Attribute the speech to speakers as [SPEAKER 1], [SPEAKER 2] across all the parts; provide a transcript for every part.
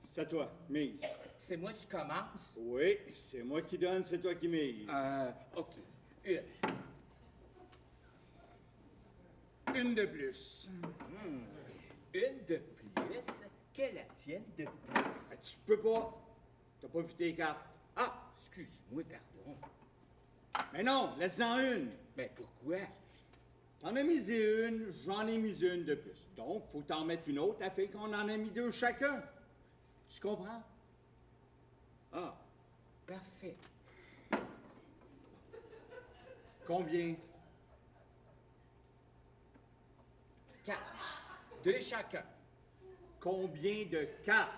[SPEAKER 1] C'est à toi, mise.
[SPEAKER 2] C'est moi qui commence?
[SPEAKER 1] Oui, c'est moi qui donne, c'est toi qui mise.
[SPEAKER 2] OK. Une.
[SPEAKER 1] Une de plus.
[SPEAKER 2] Une de plus que la tienne de plus.
[SPEAKER 1] Tu peux pas. T'as pas vu tes cartes.
[SPEAKER 2] Ah, excuse-moi, pardon.
[SPEAKER 1] Mais non, laisse-en une.
[SPEAKER 2] Mais pourquoi?
[SPEAKER 1] T'en as mis une, j'en ai mis une de plus. Donc, faut t'en mettre une autre afin qu'on en ait mis deux chacun. Tu comprends?
[SPEAKER 2] Ah, parfait.
[SPEAKER 1] Combien?
[SPEAKER 2] 4. 2 chacun.
[SPEAKER 1] Combien de cartes?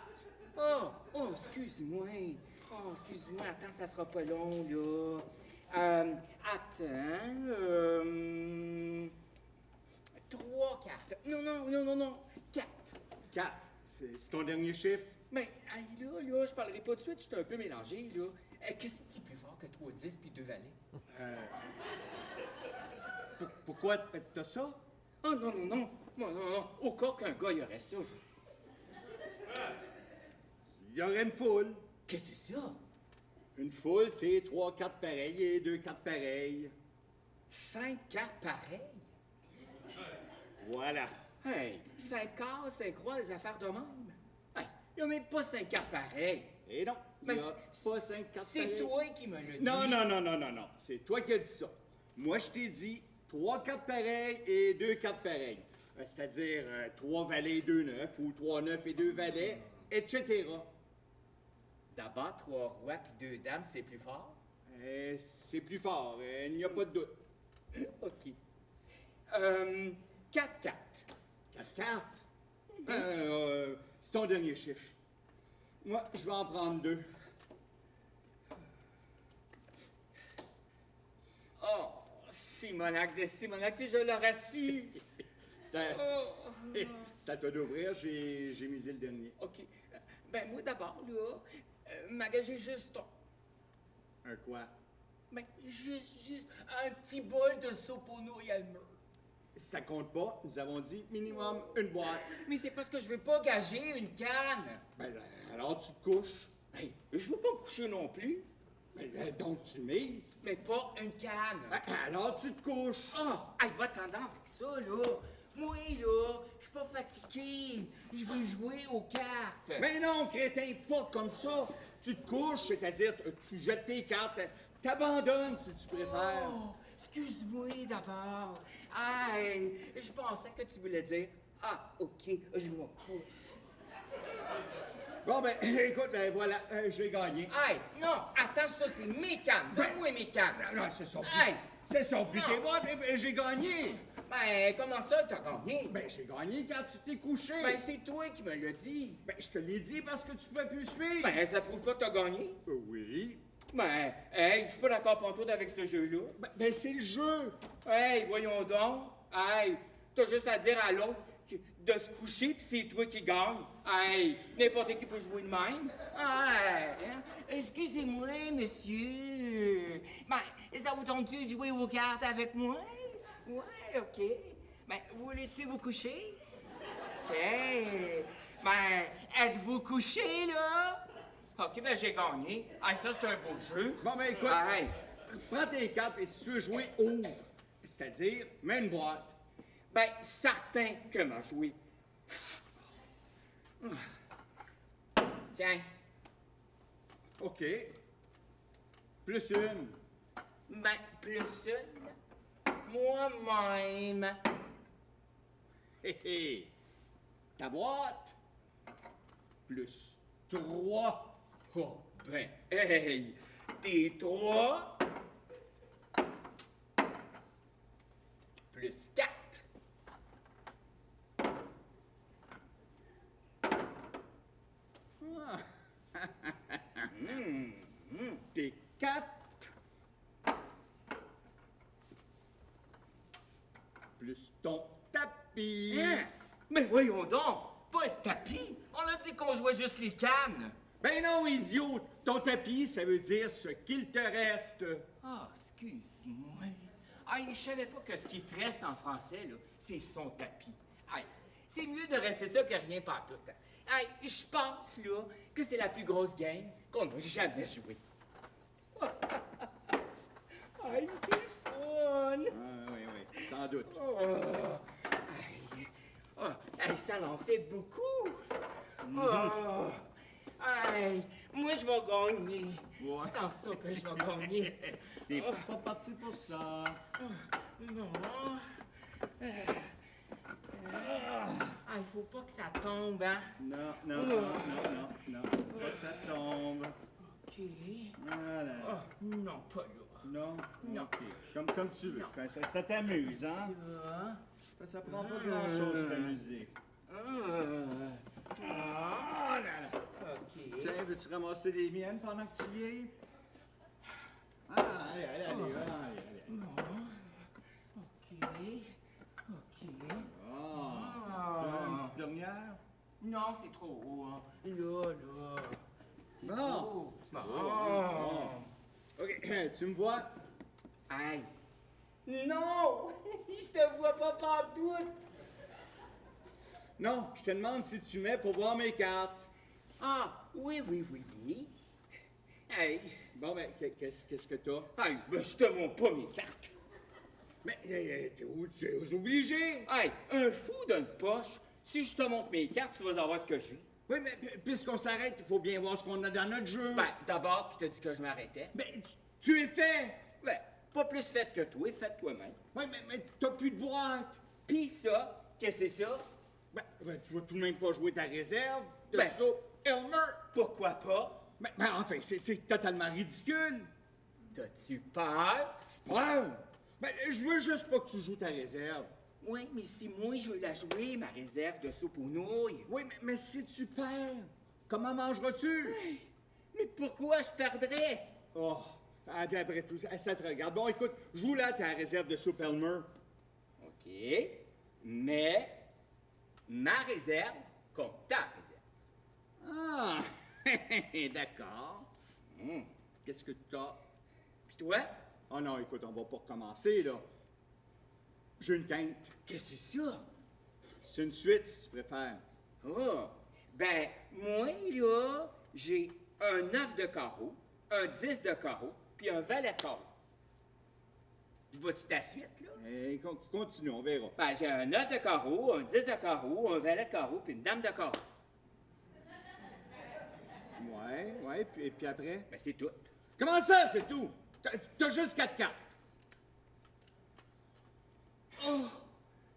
[SPEAKER 2] Oh, excuse-moi. Oh, excuse-moi. Attends, ça sera pas long, là. Attends. 3 cartes. Non. 4.
[SPEAKER 1] 4. C'est ton dernier chiffre?
[SPEAKER 2] Mais, hey, là, je parlerai pas de suite, j'étais un peu mélangé, là. Qu'est-ce qui est plus fort que 3 10 puis 2 valets?
[SPEAKER 1] Pourquoi t'as ça?
[SPEAKER 2] Oh, non. Au cas qu'un gars, il aurait ça.
[SPEAKER 1] Il y aurait une foule.
[SPEAKER 2] Qu'est-ce que c'est ça?
[SPEAKER 1] Une foule, c'est 3 cartes pareilles et 2 cartes pareilles.
[SPEAKER 2] 5 cartes pareilles?
[SPEAKER 1] Voilà.
[SPEAKER 2] Hey, 5 quarts, 5 croix, des affaires de même. Hey, il n'y a même pas 5 cartes pareilles.
[SPEAKER 1] Et non, il
[SPEAKER 2] Mais
[SPEAKER 1] n'y a pas 5 cartes pareilles.
[SPEAKER 2] c'est toi qui me l'as dit.
[SPEAKER 1] Non. C'est toi qui as dit ça. Moi, je t'ai dit 3 cartes pareilles et 2 cartes pareilles. C'est-à-dire 3 valets et 2 neufs, ou 3 neufs et 2 valets, etc.
[SPEAKER 2] D'abord, 3 rois puis 2 dames, c'est plus fort?
[SPEAKER 1] C'est plus fort, il n'y a pas de doute.
[SPEAKER 2] OK. 4 cartes.
[SPEAKER 1] 4 cartes? C'est ton dernier chiffre. Moi, je vais en prendre 2.
[SPEAKER 2] Oh, Simonac de Simonac, si je l'aurais su.
[SPEAKER 1] C'est à toi d'ouvrir, j'ai misé le dernier.
[SPEAKER 2] OK. Ben, moi, d'abord, là, m'agager juste
[SPEAKER 1] Un quoi?
[SPEAKER 2] ben, juste un petit bol de soupe aux nouilles Elmer.
[SPEAKER 1] Ça compte pas, nous avons dit minimum une boîte.
[SPEAKER 2] Mais c'est parce que je veux pas gager une canne.
[SPEAKER 1] Ben, alors tu te couches.
[SPEAKER 2] Hey, je veux pas me coucher non plus.
[SPEAKER 1] Ben, donc tu mises.
[SPEAKER 2] Mais pas une canne.
[SPEAKER 1] Alors tu te couches.
[SPEAKER 2] Oh, hey, va-t'en avec ça, là. Moi, là, je suis pas fatigué. Je veux jouer aux cartes.
[SPEAKER 1] Mais non, crétin, pas comme ça. Tu te couches, c'est-à-dire tu jettes tes cartes, t'abandonnes si tu préfères.
[SPEAKER 2] Oh, excuse-moi d'abord. Hey, je pensais que tu voulais dire, ah, OK, je m'en couche.
[SPEAKER 1] Bon, ben, écoute, ben voilà, j'ai gagné.
[SPEAKER 2] Hey, non, attends, ça, c'est mes cannes. Donne-moi mes cannes.
[SPEAKER 1] Non, c'est son
[SPEAKER 2] Hey!
[SPEAKER 1] C'est son but,
[SPEAKER 2] Non.
[SPEAKER 1] tes boîtes, et j'ai gagné.
[SPEAKER 2] Ben, comment ça, t'as gagné?
[SPEAKER 1] Ben, j'ai gagné quand tu t'es couché.
[SPEAKER 2] Ben, c'est toi qui me l'as dit.
[SPEAKER 1] Ben, je te l'ai dit parce que tu pouvais plus suivre.
[SPEAKER 2] Ben, ça prouve pas que t'as gagné.
[SPEAKER 1] Oui.
[SPEAKER 2] Ben, hey, je suis pas d'accord pantoute avec ce jeu-là.
[SPEAKER 1] Ben, c'est le jeu.
[SPEAKER 2] Hey, voyons donc. Hey, t'as juste à dire à l'autre de se coucher, puis c'est toi qui gagne. Hey, n'importe qui peut jouer de même. Hey, hein? Excusez-moi, monsieur. Ben, ça vous tente-tu de jouer aux cartes avec moi? Ouais, OK. Ben, voulez-tu vous coucher? OK. Ben, êtes-vous couché, là? OK, ben, j'ai gagné. Hey, ça, c'est un beau jeu.
[SPEAKER 1] Bon, ben, écoute,
[SPEAKER 2] Hey.
[SPEAKER 1] prends tes cartes et si tu veux jouer, ouvre. C'est-à-dire, mets une boîte.
[SPEAKER 2] Ben, certain que m'a joué. Tiens.
[SPEAKER 1] OK. Plus une.
[SPEAKER 2] Ben, plus une. Moi-même.
[SPEAKER 1] Hé, hé. Ta boîte. Plus 3.
[SPEAKER 2] Oh, ben, hey! T'es 3. Plus 4.
[SPEAKER 1] T'es 4. Plus ton tapis.
[SPEAKER 2] Hein? Mais voyons donc! Pas le tapis! On a dit qu'on jouait juste les cannes!
[SPEAKER 1] Ben non, idiot! Ton tapis, ça veut dire ce qu'il te reste.
[SPEAKER 2] Ah, excuse-moi. Hey, je savais pas que ce qui te reste en français, là, c'est son tapis. Hey, c'est mieux de rester ça que rien partout. Hein. Hey, je pense, là, que c'est la plus grosse game qu'on a jamais jouée. Hey, c'est le fun!
[SPEAKER 1] Ah, oui, sans doute.
[SPEAKER 2] Oh, hey, hey, ça en fait beaucoup! Oh, hey, moi, je vais gagner.
[SPEAKER 1] Ouais.
[SPEAKER 2] Je sens ça que je vais gagner.
[SPEAKER 1] T'es pas parti pour ça.
[SPEAKER 2] Non. Il faut pas que ça tombe, hein?
[SPEAKER 1] Non. Pas que ça tombe.
[SPEAKER 2] OK.
[SPEAKER 1] Voilà.
[SPEAKER 2] Non, pas là.
[SPEAKER 1] Non?
[SPEAKER 2] Non.
[SPEAKER 1] OK. Comme tu veux. Ben, ça t'amuse, hein?
[SPEAKER 2] Là.
[SPEAKER 1] Ça prend pas grand-chose de t'amuser. Ah, là, là.
[SPEAKER 2] OK.
[SPEAKER 1] Tiens, veux-tu ramasser les miennes pendant que tu y es? Ah, allez.
[SPEAKER 2] OK.
[SPEAKER 1] Ah, tu veux une petite dernière?
[SPEAKER 2] Non, c'est trop haut, hein. Là. C'est
[SPEAKER 1] Bon.
[SPEAKER 2] trop.
[SPEAKER 1] OK, tu me vois?
[SPEAKER 2] Hey. Non! Je te vois pas partout.
[SPEAKER 1] Non, je te demande si tu mets pour voir mes cartes.
[SPEAKER 2] Ah, oui. Hey.
[SPEAKER 1] Bon, ben, qu'est-ce que t'as?
[SPEAKER 2] Hey, ben, je te montre pas mes cartes.
[SPEAKER 1] Mais, t'es où? Tu es obligé?
[SPEAKER 2] Hey, un fou d'une poche. Si je te montre mes cartes, tu vas savoir ce que j'ai.
[SPEAKER 1] Oui, mais puisqu'on s'arrête, il faut bien voir ce qu'on a dans notre jeu.
[SPEAKER 2] Ben, d'abord, qui t'a dit que je m'arrêtais?
[SPEAKER 1] Ben, tu es fait!
[SPEAKER 2] Ben, pas plus fait que toi, fais toi-même.
[SPEAKER 1] Oui, mais t'as plus de boîte.
[SPEAKER 2] Pis ça, qu'est-ce que c'est ça?
[SPEAKER 1] Ben, tu vas tout de même pas jouer ta réserve de
[SPEAKER 2] Ben.
[SPEAKER 1] saut Elmer.
[SPEAKER 2] Pourquoi pas?
[SPEAKER 1] Ben, enfin, c'est totalement ridicule.
[SPEAKER 2] T'as-tu peur?
[SPEAKER 1] Ouais. Ben, je veux juste pas que tu joues ta réserve.
[SPEAKER 2] Oui, mais si moi je veux la jouer, ma réserve de soupe aux nouilles.
[SPEAKER 1] Oui, mais si tu perds, comment mangeras-tu?
[SPEAKER 2] Mais pourquoi je perdrais?
[SPEAKER 1] Oh, après tout, ça te regarde. Bon, écoute, joue là ta réserve de soupe Elmer.
[SPEAKER 2] OK, mais ma réserve contre ta réserve.
[SPEAKER 1] Ah, d'accord. Qu'est-ce que t'as?
[SPEAKER 2] Puis toi,
[SPEAKER 1] Oh non, écoute, on va pas recommencer, là. J'ai une quinte.
[SPEAKER 2] qu'est-ce que c'est ça?
[SPEAKER 1] C'est une suite, si tu préfères.
[SPEAKER 2] Oh, ben, moi, là, j'ai un 9 de carreau, un 10 de carreau, puis un valet de carreau. Vois-tu ta suite, là?
[SPEAKER 1] Eh, continue, on verra.
[SPEAKER 2] Ben, j'ai un 9 de carreau, un 10 de carreau, un valet de carreau, puis une dame de carreau.
[SPEAKER 1] Ouais, puis après?
[SPEAKER 2] Ben, c'est tout.
[SPEAKER 1] Comment ça, c'est tout? T'as juste 4 cartes.
[SPEAKER 2] Oh,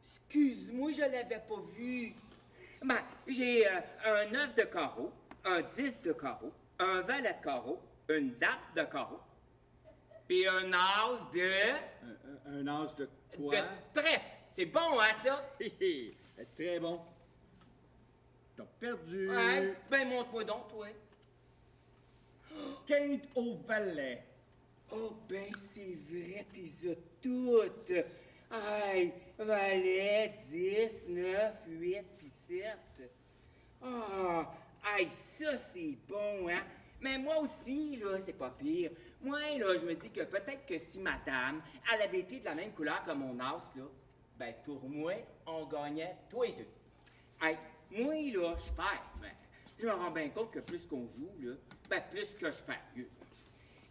[SPEAKER 2] excuse-moi, je l'avais pas vu. Ben, j'ai un 9 de carreau, un 10 de carreau, un valet de carreau, une dame de carreau, puis un as de...
[SPEAKER 1] Un as de quoi?
[SPEAKER 2] de trèfle. C'est bon, hein, ça?
[SPEAKER 1] Très bon. T'as perdu.
[SPEAKER 2] Ouais, ben, montre-moi donc, toi.
[SPEAKER 1] Quinte au valet.
[SPEAKER 2] Oh, ben, c'est vrai, t'es as toutes. Aïe, valet, 10, 9, 8, puis 7. Ah, aïe, ça, c'est bon, hein? Mais moi aussi, là, c'est pas pire. Moi, là, je me dis que peut-être que si madame, elle avait été de la même couleur que mon as, là, ben, pour moi, on gagnait tous les deux. Hey, moi, là, je perds, mais je me rends bien compte que plus qu'on joue, là, ben, plus que je perds mieux.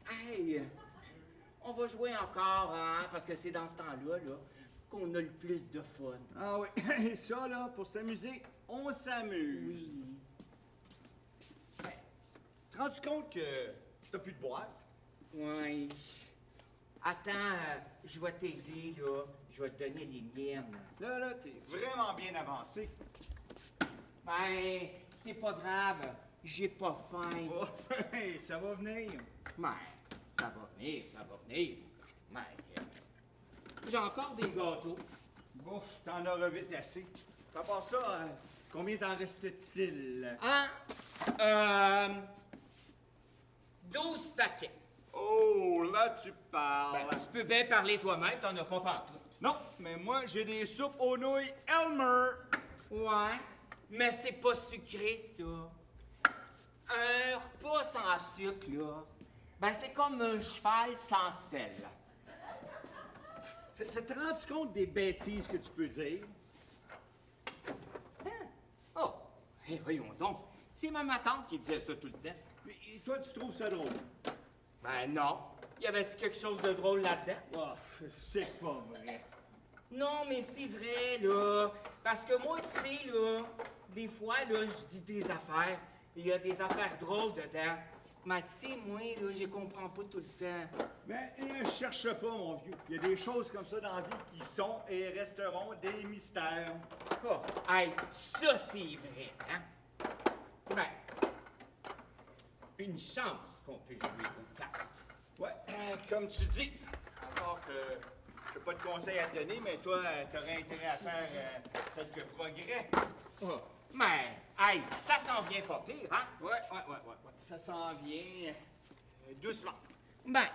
[SPEAKER 2] Hey, on va jouer encore, hein, parce que c'est dans ce temps-là, là, qu'on a le plus de fun.
[SPEAKER 1] Ah oui, ça, là, pour s'amuser, on s'amuse.
[SPEAKER 2] Oui.
[SPEAKER 1] Ben, te rends-tu compte que t'as plus de boîte?
[SPEAKER 2] Ouais. Attends, je vais t'aider, là. Je vais te donner les miennes.
[SPEAKER 1] Là, t'es vraiment bien avancé.
[SPEAKER 2] Ben, c'est pas grave. J'ai pas faim.
[SPEAKER 1] Oh, ça va venir.
[SPEAKER 2] Mais, ça va venir. Mais, j'ai encore des gâteaux.
[SPEAKER 1] Bon, t'en auras vite assez. À part ça, combien t'en reste-t-il?
[SPEAKER 2] Hein? 12 paquets.
[SPEAKER 1] Oh, là, tu parles.
[SPEAKER 2] Ben, tu peux bien parler toi-même, t'en as pas partout.
[SPEAKER 1] Non, mais moi, j'ai des soupes aux nouilles Elmer.
[SPEAKER 2] Ouais, mais c'est pas sucré, ça. Un repas sans sucre, là, ben c'est comme un cheval sans sel.
[SPEAKER 1] Te rends-tu compte des bêtises que tu peux dire?
[SPEAKER 2] Oh, Eh, voyons donc. C'est ma tante qui disait ça tout le temps.
[SPEAKER 1] Et toi, tu trouves ça drôle?
[SPEAKER 2] Ben non. Y avait-tu quelque chose de drôle là-dedans?
[SPEAKER 1] Ah, c'est pas vrai.
[SPEAKER 2] Non, mais c'est vrai, là. Parce que moi, tu sais, là, des fois, là, je dis des affaires. Il y a des affaires drôles dedans. Mais tu sais, moi, là, je comprends pas tout le temps.
[SPEAKER 1] Mais ne cherche pas, mon vieux. Il y a des choses comme ça dans la vie qui sont et resteront des mystères.
[SPEAKER 2] Oh, hey, ça, c'est vrai, hein? Ben, une chance qu'on peut jouer aux cartes.
[SPEAKER 1] Ouais, comme tu dis. Encore que je n'ai pas de conseils à te donner, mais toi, tu aurais intérêt à faire quelques progrès.
[SPEAKER 2] Oh, mais, hey, ça s'en vient pas pire, hein?
[SPEAKER 1] Ouais. Ça s'en vient doucement.
[SPEAKER 2] Ben,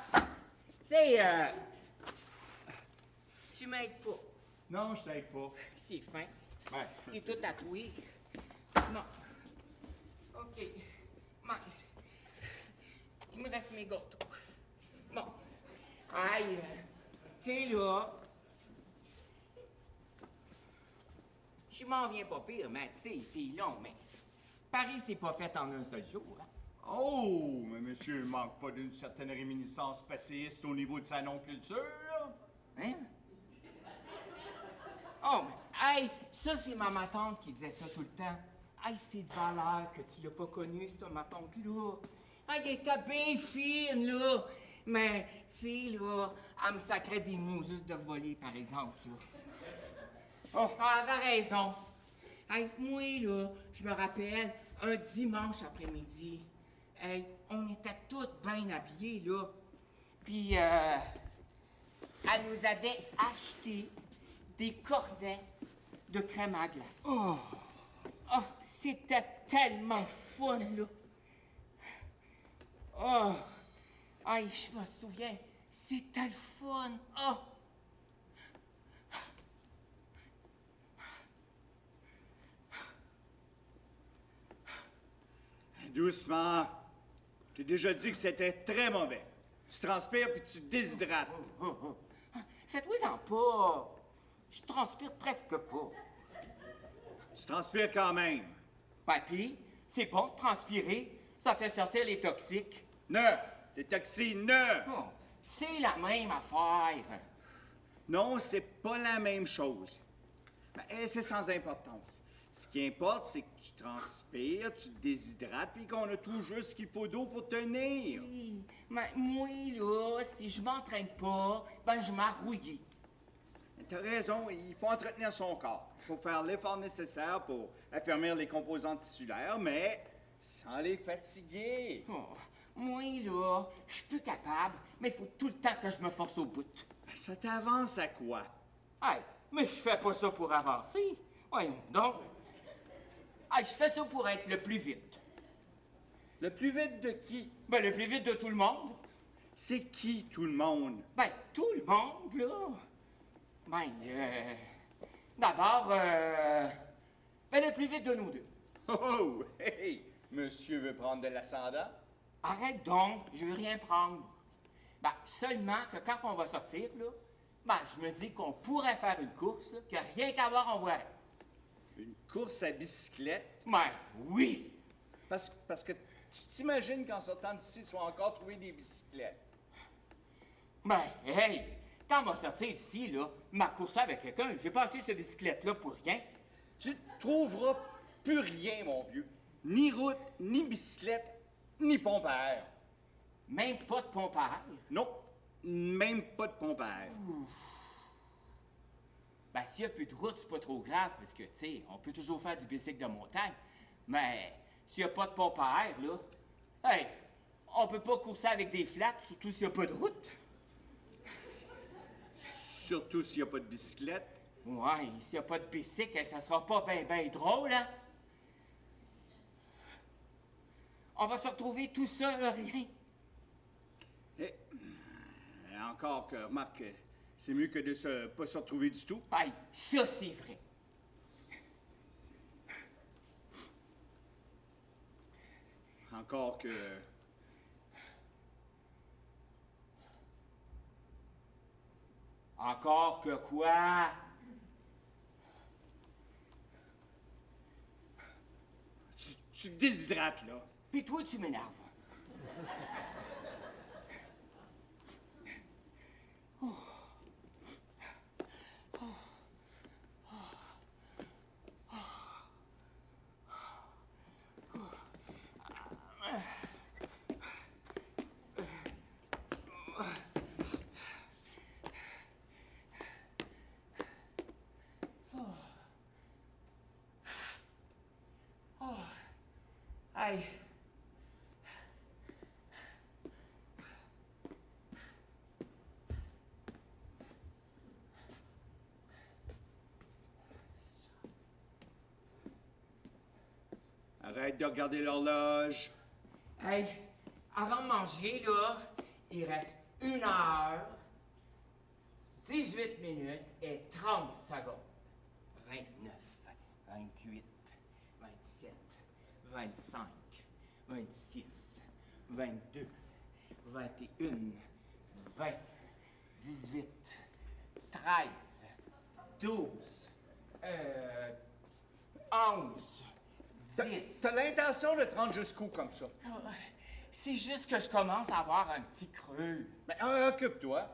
[SPEAKER 2] tu sais, tu m'aides pas.
[SPEAKER 1] Non, je t'aide pas.
[SPEAKER 2] C'est fin.
[SPEAKER 1] Ouais.
[SPEAKER 2] C'est tout tatoué. Non. OK. Ben, il me reste mes gâteaux. Bon. Aïe. Tiens là. Je m'en viens pas pire, mais tu sais, c'est long, mais Paris, c'est pas fait en un seul jour, hein?
[SPEAKER 1] Oh, mais monsieur manque pas d'une certaine réminiscence passéiste au niveau de sa non-culture.
[SPEAKER 2] Hein? Oh, mais, hey, ça, c'est ma tante qui disait ça tout le temps. Hey, c'est de valeur que tu l'as pas connue, cette ma tante-là. Elle était bien fine, là. Mais, tu sais, là, elle me sacrait des mouses de voler, par exemple, là.
[SPEAKER 1] Oh.
[SPEAKER 2] Ah, elle avait raison. Hey, moi, là, je me rappelle, un dimanche après-midi, hey, on était toutes bien habillées, là. Puis, elle nous avait acheté des cornets de crème à glace.
[SPEAKER 1] Oh.
[SPEAKER 2] Oh, c'était tellement fun, là. Oh, aïe, je me souviens, c'était le fun. Oh.
[SPEAKER 1] Doucement. J'ai déjà dit que c'était très mauvais. Tu transpires puis tu te déshydrates.
[SPEAKER 2] Faites-vous-en pas. Je transpire presque pas.
[SPEAKER 1] Tu transpires quand même.
[SPEAKER 2] Ben, puis, c'est bon de transpirer. Ça fait sortir les toxiques.
[SPEAKER 1] Ne! Les toxines, ne!
[SPEAKER 2] Oh, c'est la même affaire.
[SPEAKER 1] Non, c'est pas la même chose. Ben, c'est sans importance. Ce qui importe, c'est que tu transpires, tu te déshydrates, puis qu'on a tout juste ce qu'il faut d'eau pour tenir.
[SPEAKER 2] Oui, mais moi, là, si je m'entraîne pas, ben, je m'arrouille.
[SPEAKER 1] T'as raison, il faut entretenir son corps. Il faut faire l'effort nécessaire pour affermir les composants tissulaires, mais sans les fatiguer.
[SPEAKER 2] Oh, moi, là, je suis plus capable, mais il faut tout le temps que je me force au bout.
[SPEAKER 1] Ça t'avance à quoi?
[SPEAKER 2] Hey, mais je fais pas ça pour avancer. Voyons donc. Hey, je fais ça pour être le plus vite.
[SPEAKER 1] Le plus vite de qui?
[SPEAKER 2] Ben, le plus vite de tout le monde.
[SPEAKER 1] C'est qui tout le monde?
[SPEAKER 2] Ben, tout le monde, là. Ben, d'abord, ben, le plus vite de nous deux.
[SPEAKER 1] Oh, hey! Monsieur veut prendre de l'ascendant?
[SPEAKER 2] Arrête donc, je veux rien prendre. Ben, seulement que quand on va sortir, là, ben, je me dis qu'on pourrait faire une course, là, que rien qu'à voir, on voit.
[SPEAKER 1] Une course à bicyclette?
[SPEAKER 2] Ben, oui.
[SPEAKER 1] Parce que tu t'imagines qu'en sortant d'ici, tu vas encore trouver des bicyclettes.
[SPEAKER 2] Ben, hey, quand on va sortir d'ici, là, ma course avec quelqu'un, j'ai pas acheté cette bicyclette-là pour rien.
[SPEAKER 1] Tu ne trouveras plus rien, mon vieux. Ni route, ni bicyclette, ni pompe à air.
[SPEAKER 2] Même pas de pompe à air.
[SPEAKER 1] Non, même pas de pompe à air.
[SPEAKER 2] Ben, s'il y a plus de route, c'est pas trop grave, parce que, tu sais, on peut toujours faire du bicycle de montagne. Mais s'il y a pas de pompe à air, là, hey, on peut pas courser avec des flats, surtout s'il y a pas de route.
[SPEAKER 1] Surtout s'il n'y a pas de bicyclette.
[SPEAKER 2] Ouais, s'il y a pas de bicycle, ça sera pas ben drôle, hein? On va se retrouver tout seul, rien.
[SPEAKER 1] Et, encore que, remarque, c'est mieux que de pas se retrouver du tout.
[SPEAKER 2] Hey, ça, c'est vrai.
[SPEAKER 1] Encore que...
[SPEAKER 2] Encore que quoi?
[SPEAKER 1] Tu te déshydrates, là.
[SPEAKER 2] Puis toi, tu m'énerves. Aïe.
[SPEAKER 1] Arrête de regarder l'horloge.
[SPEAKER 2] Hey, avant de manger, là, il reste 1 heure, 18 minutes et 30 secondes. 29, 28, 27, 25, 26, 22, 21, 20, 18, 13, 12, 11, 10.
[SPEAKER 1] T'as l'intention de te rendre jusqu'où comme ça?
[SPEAKER 2] C'est juste que je commence à avoir un petit creux.
[SPEAKER 1] Ben, occupe-toi.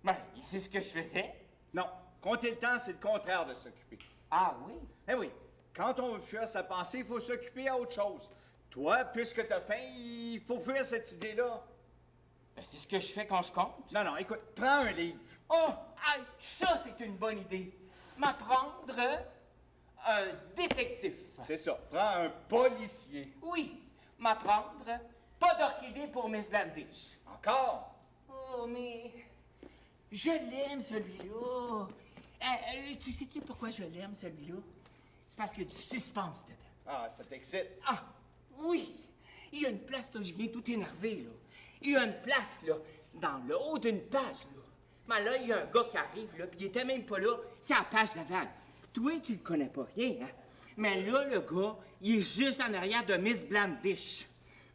[SPEAKER 2] Ben, c'est ce que je faisais.
[SPEAKER 1] Non, compter le temps, c'est le contraire de s'occuper.
[SPEAKER 2] Ah oui?
[SPEAKER 1] Eh oui, quand on veut fuir sa pensée, il faut s'occuper à autre chose. Toi, puisque t'as faim, il faut fuir cette idée-là.
[SPEAKER 2] Ben, c'est ce que je fais quand je compte.
[SPEAKER 1] Non, non, écoute, prends un livre.
[SPEAKER 2] Oh, aïe, ça, c'est une bonne idée. M'apprendre un détective.
[SPEAKER 1] C'est ça, prends un policier.
[SPEAKER 2] Oui, m'apprendre pas d'orchidée pour Miss Blandish.
[SPEAKER 1] Encore?
[SPEAKER 2] Oh, mais je l'aime, celui-là. Tu sais-tu pourquoi je l'aime, celui-là? C'est parce qu'il y a du suspense dedans.
[SPEAKER 1] Ah, ça t'excite.
[SPEAKER 2] Ah, oui. Il y a une place, là, je viens tout énervé, là. Il y a une place, là, dans le haut d'une page, là. Mais là, il y a un gars qui arrive, là, puis il était même pas là. C'est à la page d'avant. Toi, tu le connais pas rien, hein? Mais là, le gars, il est juste en arrière de Miss Blandish.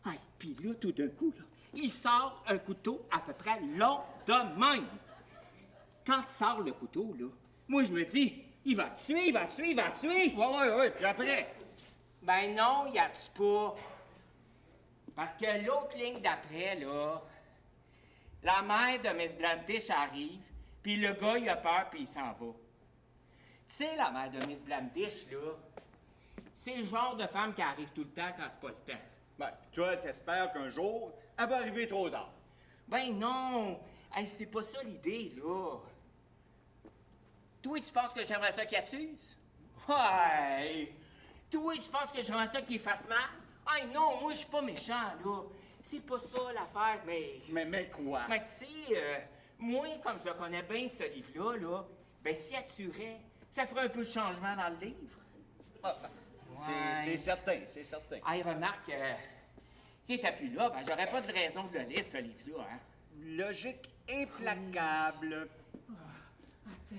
[SPEAKER 2] Ah, puis là, tout d'un coup, là, il sort un couteau à peu près long de même. Quand il sort le couteau, là, moi, je me dis, il va tuer, il va tuer, il va tuer.
[SPEAKER 1] Ouais, puis après?
[SPEAKER 2] Ben non, il a tue pas. Parce que l'autre ligne d'après, là, la mère de Miss Blandish arrive, puis le gars, il a peur, puis il s'en va. Tu sais, la mère de Miss Blandish, là, c'est le genre de femme qui arrive tout le temps quand c'est pas le temps.
[SPEAKER 1] Ben, toi, t'espères qu'un jour, elle va arriver trop tard.
[SPEAKER 2] Ben non! Hey, c'est pas ça l'idée, là. Toi, tu penses que j'aimerais ça qu'il accuse? Ouais! Toi, tu penses que j'aimerais ça qu'il fasse mal? Hey, non, moi, je suis pas méchant, là. C'est pas ça l'affaire, mais...
[SPEAKER 1] Mais quoi?
[SPEAKER 2] Mais tu sais, moi, comme je connais bien ce livre-là, là, ben s'il y tuerait, ça ferait un peu de changement dans le livre.
[SPEAKER 1] Ah, ben, c'est certain, c'est certain.
[SPEAKER 2] Hey, remarque, s'il était plus là, ben j'aurais pas de raison de le lire, ce livre-là, hein.
[SPEAKER 1] Logique implacable.
[SPEAKER 2] Attends.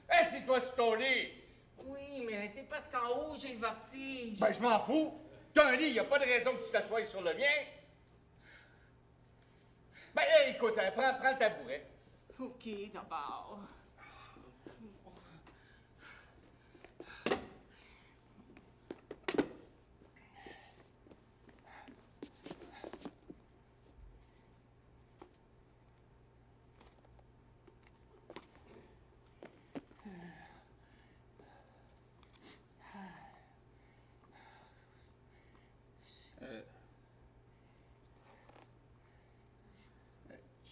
[SPEAKER 1] Assieds-toi sur ton lit!
[SPEAKER 2] Oui, mais c'est parce qu'en haut, j'ai le vertige.
[SPEAKER 1] Ben, je m'en fous! T'as un lit, y a pas de raison que tu t'assoies sur le mien! Ben, hey, écoute, prends le tabouret.
[SPEAKER 2] OK, d'abord.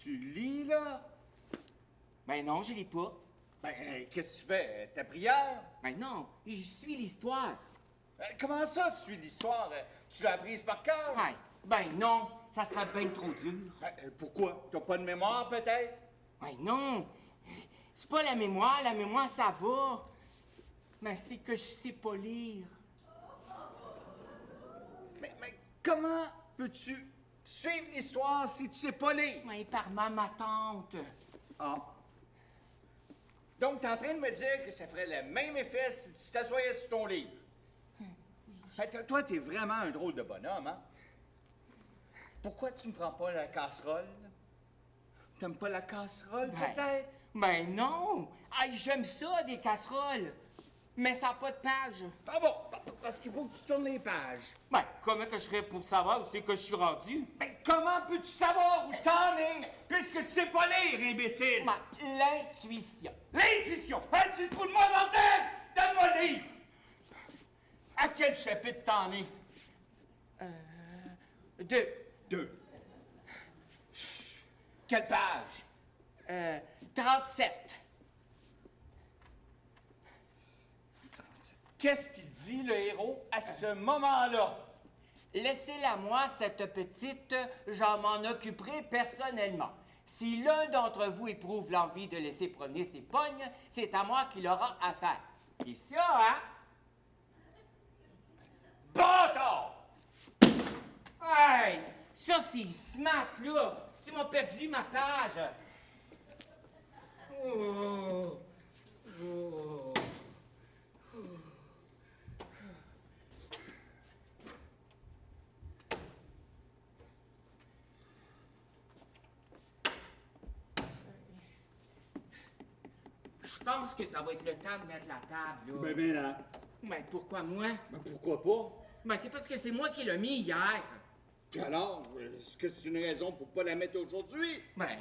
[SPEAKER 1] Tu lis, là?
[SPEAKER 2] Ben non, je lis pas.
[SPEAKER 1] Ben, qu'est-ce que tu fais? Ta prière?
[SPEAKER 2] Ben non, je suis l'histoire.
[SPEAKER 1] Comment ça, tu suis l'histoire? Tu l'as apprise par cœur?
[SPEAKER 2] Hey, ben non, ça serait bien trop dur.
[SPEAKER 1] Ben, pourquoi? T'as pas de mémoire, peut-être?
[SPEAKER 2] Ben non, c'est pas la mémoire, ça va. Mais c'est que je sais pas lire.
[SPEAKER 1] Mais comment peux-tu suivre l'histoire si tu sais pas lire?
[SPEAKER 2] Mais par ma tante.
[SPEAKER 1] Ah. Donc, t'es en train de me dire que ça ferait le même effet si tu t'assoyais sur ton livre? Hey, toi, t'es vraiment un drôle de bonhomme, hein? Pourquoi tu ne prends pas la casserole? T'aimes pas la casserole, peut-être?
[SPEAKER 2] Ben non! Hey, j'aime ça, des casseroles! Mais ça n'a pas de page.
[SPEAKER 1] Ah bon, parce qu'il faut que tu tournes les pages.
[SPEAKER 2] Ben, comment que je ferais pour savoir où c'est que je suis rendu?
[SPEAKER 1] Mais comment peux-tu savoir où t'en es, puisque tu sais pas lire, imbécile?
[SPEAKER 2] Ben, l'intuition.
[SPEAKER 1] L'intuition! Hey, tu te fous de moi, bordel! Donne-moi le livre! À quel chapitre t'en es?
[SPEAKER 2] 2.
[SPEAKER 1] 2. Quelle page?
[SPEAKER 2] 37.
[SPEAKER 1] Qu'est-ce qu'il dit, le héros, à ce moment-là?
[SPEAKER 2] Laissez-la moi, cette petite, j'en m'en occuperai personnellement. Si l'un d'entre vous éprouve l'envie de laisser promener ses pognes, c'est à moi qu'il aura affaire. Et ça, hein?
[SPEAKER 1] Bâtard!
[SPEAKER 2] Hey! Ça, c'est smart, là! Tu m'as perdu ma page! Oh. Oh. Je pense que ça va être le temps de mettre la table, là.
[SPEAKER 1] Ben là.
[SPEAKER 2] Ben, pourquoi moi?
[SPEAKER 1] Ben pourquoi pas?
[SPEAKER 2] Ben, c'est parce que c'est moi qui l'ai mis hier.
[SPEAKER 1] Puis alors, est-ce que c'est une raison pour pas la mettre aujourd'hui?
[SPEAKER 2] Ben,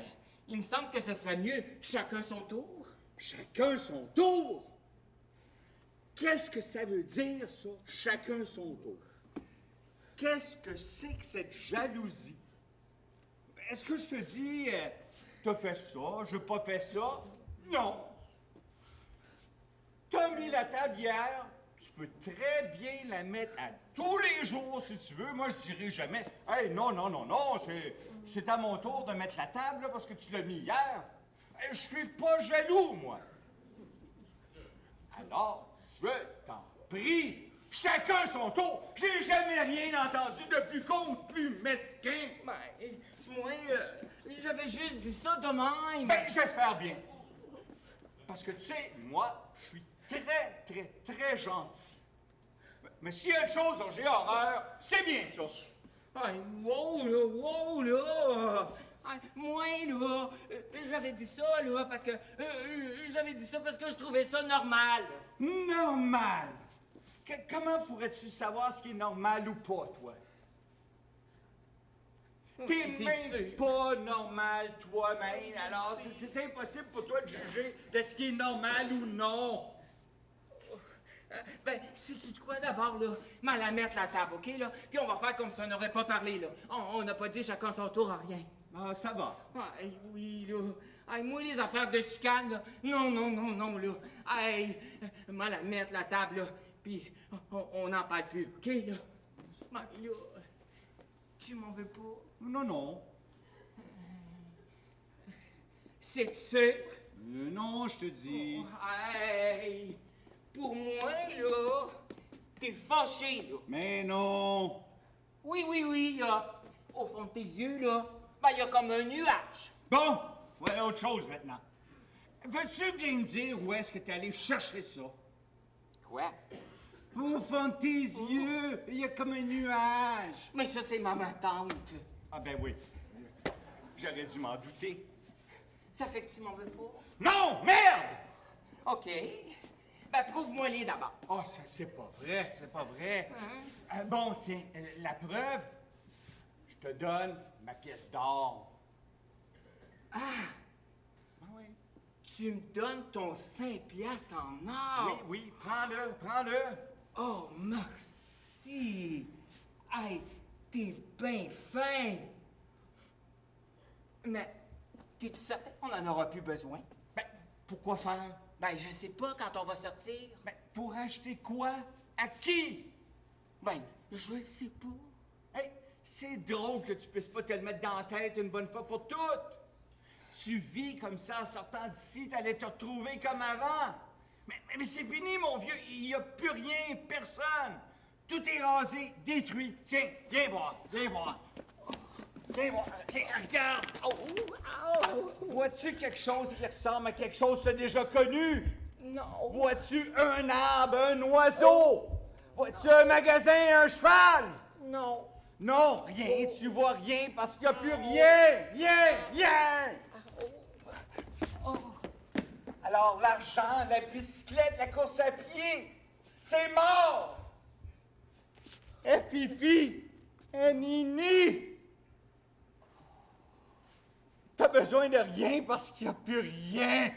[SPEAKER 2] il me semble que ce serait mieux chacun son tour.
[SPEAKER 1] Chacun son tour? Qu'est-ce que ça veut dire, ça? Chacun son tour. Qu'est-ce que c'est que cette jalousie? Est-ce que je te dis, t'as fait ça, j'ai pas fait ça? Non. T'as mis la table hier, tu peux très bien la mettre à tous les jours si tu veux. Moi, je dirais jamais, hey, non, c'est à mon tour de mettre la table là, parce que tu l'as mis hier. Hey, je suis pas jaloux, moi. Alors, je t'en prie, chacun son tour. J'ai jamais rien entendu de plus con ou de plus mesquin.
[SPEAKER 2] Ben, moi, j'avais juste dit ça de même.
[SPEAKER 1] Ben, j'espère bien. Parce que tu sais, moi, je suis très gentil. Mais s'il y a une chose dont j'ai horreur, c'est bien ça.
[SPEAKER 2] Hey, wow, là! Hey, moi, là, j'avais dit ça, là, parce que... j'avais dit ça parce que je trouvais ça normal.
[SPEAKER 1] Normal? Comment pourrais-tu savoir ce qui est normal ou pas, toi? T'es
[SPEAKER 2] C'est
[SPEAKER 1] même
[SPEAKER 2] sûr.
[SPEAKER 1] pas normal toi-même, alors c'est impossible pour toi de juger de ce qui est normal ou non.
[SPEAKER 2] Ben, sais-tu de quoi d'abord, là? Mal à mettre la table, OK, là? Puis on va faire comme si on n'aurait pas parlé, là. On n'a pas dit chacun son tour à rien.
[SPEAKER 1] Ah, ça va.
[SPEAKER 2] Hey, oui, là. Hey, moi, les affaires de chicane, là. Non, là. Hey, mal à mettre la table, là. Puis on n'en parle plus, OK, là? Ben, là, tu m'en veux pas?
[SPEAKER 1] Non.
[SPEAKER 2] C'est sûr?
[SPEAKER 1] Non, je te dis.
[SPEAKER 2] Hey, pour moi, là, t'es fâché, là.
[SPEAKER 1] Mais non.
[SPEAKER 2] Oui, là. Au fond de tes yeux, là, ben, il y a comme un nuage.
[SPEAKER 1] Bon, voilà autre chose maintenant. Veux-tu bien me dire où est-ce que t'es allé chercher ça?
[SPEAKER 2] Quoi?
[SPEAKER 1] Au fond de tes yeux, il y a comme un nuage.
[SPEAKER 2] Mais ça, c'est ma tante.
[SPEAKER 1] Ah ben oui. J'aurais dû m'en douter.
[SPEAKER 2] Ça fait que tu m'en veux pas?
[SPEAKER 1] Non, merde!
[SPEAKER 2] OK. Ben, prouve-moi-les d'abord.
[SPEAKER 1] Oh, c'est pas vrai. Bon, tiens, la preuve, je te donne ma pièce d'or. Ah oui.
[SPEAKER 2] Tu me donnes ton 5 piastres en or?
[SPEAKER 1] Oui, prends-le.
[SPEAKER 2] Oh, merci. Hey, t'es bien fin. Mais, t'es-tu certain qu'on n'en aura plus besoin?
[SPEAKER 1] Ben, pourquoi faire?
[SPEAKER 2] Ben, je sais pas quand on va sortir.
[SPEAKER 1] Ben, pour acheter quoi? À qui?
[SPEAKER 2] Ben, je sais pas.
[SPEAKER 1] Hey, c'est drôle que tu puisses pas te le mettre dans la tête une bonne fois pour toutes. Tu vis comme ça en sortant d'ici, t'allais te retrouver comme avant. Mais c'est fini, mon vieux. Il n'y a plus rien, personne. Tout est rasé, détruit. Tiens, viens voir. Viens voir. Tiens, regarde. Vois-tu quelque chose qui ressemble à quelque chose de déjà connu?
[SPEAKER 2] Non.
[SPEAKER 1] Vois-tu un arbre, un oiseau? Vois-tu un magasin, un cheval?
[SPEAKER 2] Non.
[SPEAKER 1] Non, rien, tu vois rien parce qu'il n'y a plus rien! Rien! Rien! Alors, l'argent, la bicyclette, la course à pied, c'est mort! Et Fifi, et Nini, t'as besoin de rien parce qu'il n'y a plus rien.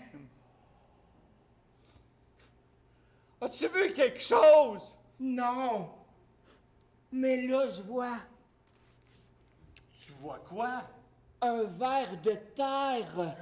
[SPEAKER 1] As-tu vu quelque chose?
[SPEAKER 2] Non. Mais là, je vois
[SPEAKER 1] Tu vois quoi?
[SPEAKER 2] un ver de terre.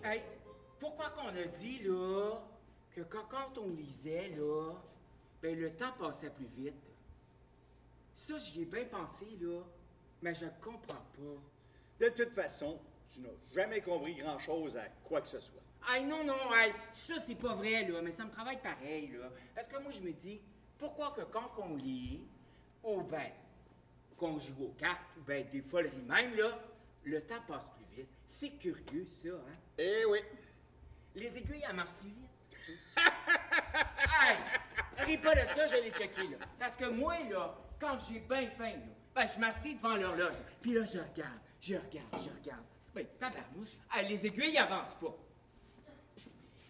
[SPEAKER 2] Hey, pourquoi qu'on a dit, là, que quand on lisait, là, ben le temps passait plus vite? Ça, j'y ai bien pensé, là, mais je comprends pas.
[SPEAKER 1] De toute façon, tu n'as jamais compris grand-chose à quoi que ce soit.
[SPEAKER 2] Hey, non, non, hey, ça, c'est pas vrai, là, mais ça me travaille pareil, là. Parce que moi, je me dis, pourquoi que quand on lit, ou ben, qu'on joue aux cartes, ou ben, des foleries même, là, le temps passe plus vite. C'est curieux, ça, hein?
[SPEAKER 1] Eh oui.
[SPEAKER 2] Les aiguilles, elles marchent plus vite. Hey! Ris pas de ça, je l'ai checké, là. Parce que moi, là, quand j'ai bien faim, là, ben, je m'assieds devant l'horloge. Puis là, je regarde. Ben, tabarnouche, hey, les aiguilles avancent pas.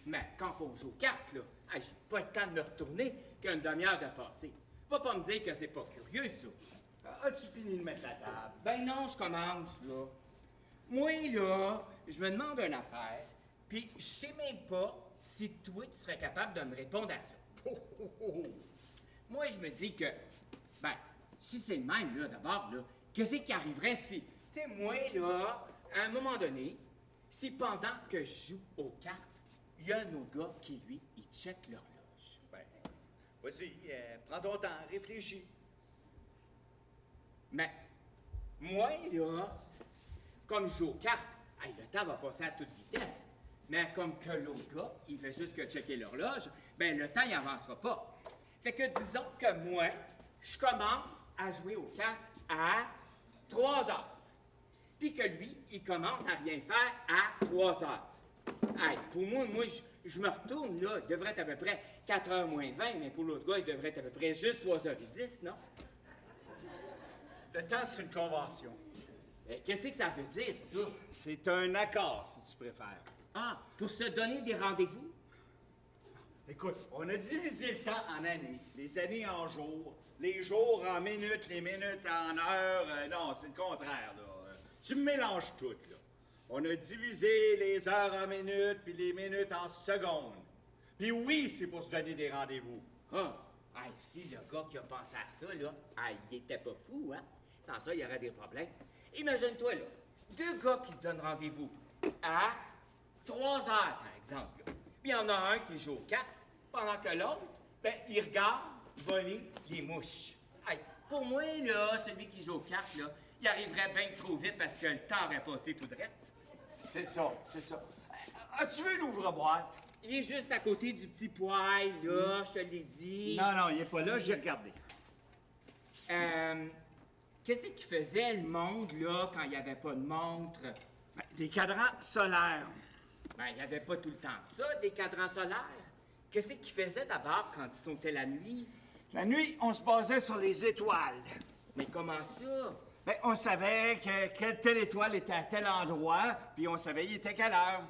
[SPEAKER 2] Mais quand on joue aux cartes, là, hey, j'ai pas le temps de me retourner qu'une demi-heure de passer. Va pas me dire que c'est pas curieux, ça.
[SPEAKER 1] As-tu fini de mettre la table?
[SPEAKER 2] Ben non, je commence, là. Moi, là, je me demande une affaire, puis je sais même pas si toi, tu serais capable de me répondre à ça. Moi, je me dis que, ben, si c'est le même, là, d'abord, là, qu'est-ce qui arriverait si, tu sais, moi, là, à un moment donné, si pendant que je joue aux cartes, il y a un autre gars qui, lui, il check l'horloge.
[SPEAKER 1] Ben, vas-y, prends ton temps, réfléchis.
[SPEAKER 2] Mais, moi, là, comme je joue aux cartes, hey, le temps va passer à toute vitesse. Mais comme que l'autre gars, il fait juste que checker l'horloge, ben le temps, il avancera pas. Fait que disons que moi, je commence à jouer aux cartes à 3 heures. Puis que lui, il commence à rien faire à 3 heures. Hey, pour moi, je me retourne, là, il devrait être à peu près 4 heures moins 20, mais pour l'autre gars, il devrait être à peu près juste 3h10, non?
[SPEAKER 1] Le temps, c'est une convention.
[SPEAKER 2] Qu'est-ce que ça veut dire, ça?
[SPEAKER 1] C'est un accord, si tu préfères.
[SPEAKER 2] Ah, pour se donner des rendez-vous?
[SPEAKER 1] Écoute, on a divisé le temps en années, les années en jours, les jours en minutes, les minutes en heures. Non, c'est le contraire, là. Tu me mélanges tout, là. On a divisé les heures en minutes, puis les minutes en secondes. Puis oui, c'est pour se donner des rendez-vous.
[SPEAKER 2] Ah, hey, si le gars qui a pensé à ça, là, hey, il était pas fou, hein? Sans ça, il y aurait des problèmes. Imagine-toi, là, 2 gars qui se donnent rendez-vous à 3 heures, par exemple. Là. Puis il y en a un qui joue aux cartes, pendant que l'autre, ben, il regarde voler les mouches. Hey, pour moi, là, celui qui joue aux cartes, là, il arriverait bien trop vite parce que le temps aurait passé tout droit.
[SPEAKER 1] C'est ça, c'est ça. As-tu vu l'ouvre-boîte?
[SPEAKER 2] Il est juste à côté du petit poêle, là, je te l'ai dit.
[SPEAKER 1] Non, non, il est pas là, j'ai regardé.
[SPEAKER 2] Qu'est-ce qui faisait le monde, là, quand il n'y avait pas de montre?
[SPEAKER 1] Ben, des cadrans solaires.
[SPEAKER 2] Ben, il n'y avait pas tout le temps de ça, des cadrans solaires. Qu'est-ce qu'ils faisaient d'abord quand ils sautaient la nuit?
[SPEAKER 1] La nuit, on se basait sur les étoiles.
[SPEAKER 2] Mais comment ça?
[SPEAKER 1] Ben, on savait que telle étoile était à tel endroit, puis on savait il était quelle heure.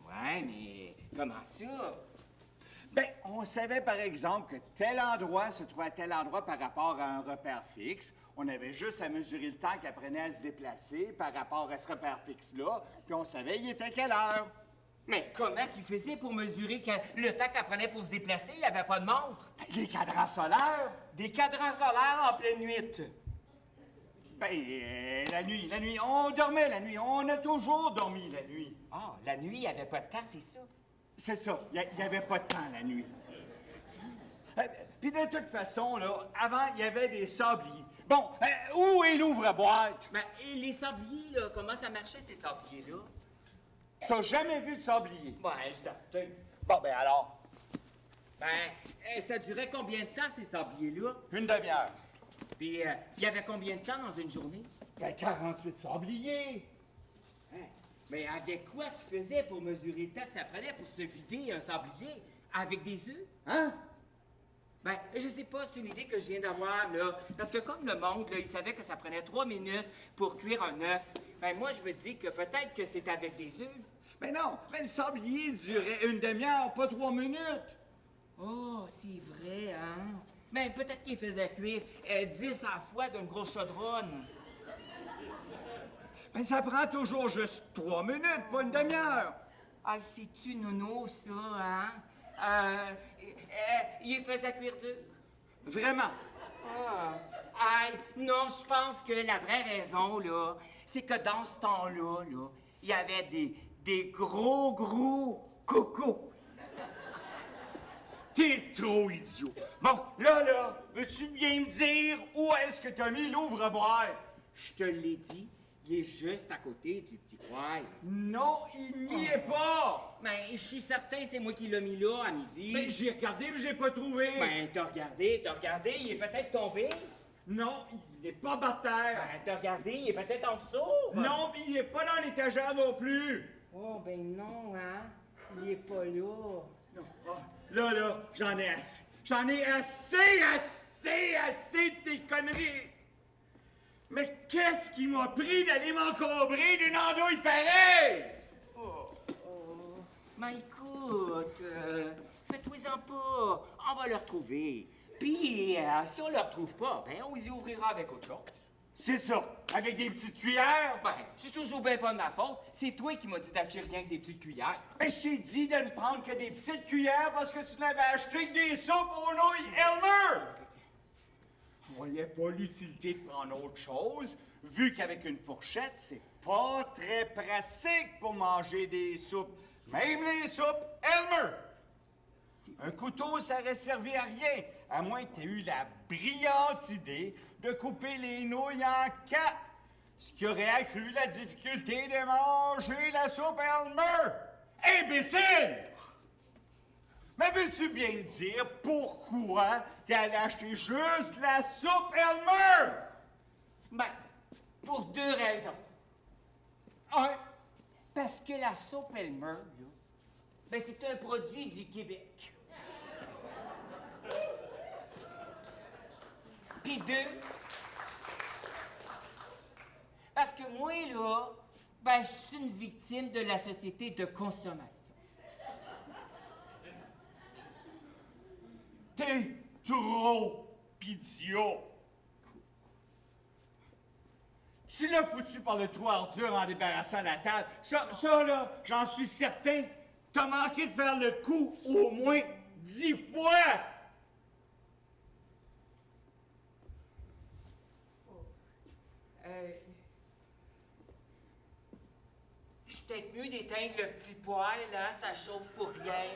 [SPEAKER 2] Ouais, mais comment ça?
[SPEAKER 1] Ben, on savait par exemple que tel endroit se trouvait à tel endroit par rapport à un repère fixe. On avait juste à mesurer le temps qu'elle prenait à se déplacer par rapport à ce repère fixe-là, puis on savait il était quelle heure.
[SPEAKER 2] Mais comment qu'il faisait pour mesurer le temps qu'elle prenait pour se déplacer? Il n'y avait pas de montre.
[SPEAKER 1] Les cadrans solaires?
[SPEAKER 2] Des cadrans solaires en pleine nuit.
[SPEAKER 1] Ben, la nuit, on dormait la nuit. On a toujours dormi la nuit.
[SPEAKER 2] Ah, la nuit, il n'y avait pas de temps, c'est ça?
[SPEAKER 1] C'est ça, il n'y avait pas de temps la nuit. Puis de toute façon, là, avant, il y avait des sabliers. Bon, où est l'ouvre-boîte?
[SPEAKER 2] Ben, et les sabliers, là, comment ça marchait, ces sabliers-là?
[SPEAKER 1] T'as jamais vu de sablier?
[SPEAKER 2] Ben, certain.
[SPEAKER 1] Bon, ben alors,
[SPEAKER 2] Ben, ça durait combien de temps, ces sabliers-là?
[SPEAKER 1] une demi-heure.
[SPEAKER 2] Puis, il y avait combien de temps dans une journée?
[SPEAKER 1] Ben, 48 sabliers.
[SPEAKER 2] Hein? Mais avec quoi qu'il faisait pour mesurer le temps que ça prenait pour se vider un sablier? Avec des œufs?
[SPEAKER 1] Hein?
[SPEAKER 2] Ben, je sais pas, c'est une idée que je viens d'avoir, là. Parce que comme le monde, là, il savait que ça prenait 3 minutes pour cuire un œuf, ben moi, je me dis que peut-être que c'est avec des œufs.
[SPEAKER 1] Ben non, ben le sablier durait une demi-heure, pas 3 minutes.
[SPEAKER 2] Oh, c'est vrai, hein? Ben, peut-être qu'il faisait cuire 10 à la fois d'une grosse chaudronne.
[SPEAKER 1] Ben ça prend toujours juste 3 minutes, pas une demi-heure.
[SPEAKER 2] Ah, c'est-tu nono, ça, hein? Il faisait cuire dur.
[SPEAKER 1] Vraiment.
[SPEAKER 2] Ah, aïe, non, je pense que la vraie raison, là, c'est que dans ce temps-là, là, il y avait des gros cocos.
[SPEAKER 1] T'es trop idiot. Bon, là, veux-tu bien me dire où est-ce que t'as mis l'ouvre-boîte?
[SPEAKER 2] Je te l'ai dit, il est juste à côté du petit poêle.
[SPEAKER 1] Non, il n'y est pas.
[SPEAKER 2] Ben, je suis certain, c'est moi qui l'ai mis là à midi.
[SPEAKER 1] Ben, j'ai regardé, mais j'ai pas trouvé.
[SPEAKER 2] Ben, t'as regardé, il est peut-être tombé.
[SPEAKER 1] Non, il n'est pas par terre.
[SPEAKER 2] Ben, t'as regardé, il est peut-être en dessous.
[SPEAKER 1] Non, il n'est pas dans l'étagère non plus.
[SPEAKER 2] Oh, ben non, hein? Il est pas là.
[SPEAKER 1] Non. Ah, là, j'en ai assez. J'en ai assez de tes conneries. Mais qu'est-ce qui m'a pris d'aller m'encombrer d'une andouille pareille?
[SPEAKER 2] Mais écoute, faites-vous-en pas. On va le retrouver. Puis, si on le retrouve pas, ben, on y ouvrira avec autre chose.
[SPEAKER 1] C'est ça, avec des petites cuillères.
[SPEAKER 2] Ben, c'est toujours bien pas de ma faute. C'est toi qui m'as dit d'acheter rien que des petites cuillères.
[SPEAKER 1] Ben, je t'ai dit de ne prendre que des petites cuillères parce que tu n'avais acheté que des soupes aux nouilles Elmer. Je voyais pas l'utilité de prendre autre chose, vu qu'avec une fourchette, c'est pas très pratique pour manger des soupes. Même les soupes Elmer. Un couteau, ça aurait servi à rien, à moins que tu aies eu la brillante idée de couper les nouilles en 4, ce qui aurait accru la difficulté de manger la soupe Elmer. Imbécile! Mais veux-tu bien me dire pourquoi t'es allé acheter juste la soupe Elmer?
[SPEAKER 2] Ben, pour 2 raisons. Un, parce que la soupe Elmer, là, ben, c'est un produit du Québec. Puis 2, parce que moi, là, ben, je suis une victime de la société de consommation.
[SPEAKER 1] T'es trop idiot. Tu l'as foutu par le trou à ordures en débarrassant la table. Ça là, j'en suis certain. T'as manqué de faire le coup au moins 10 fois.
[SPEAKER 2] Je suis peut-être mieux d'éteindre le petit poêle, hein, ça chauffe pour rien.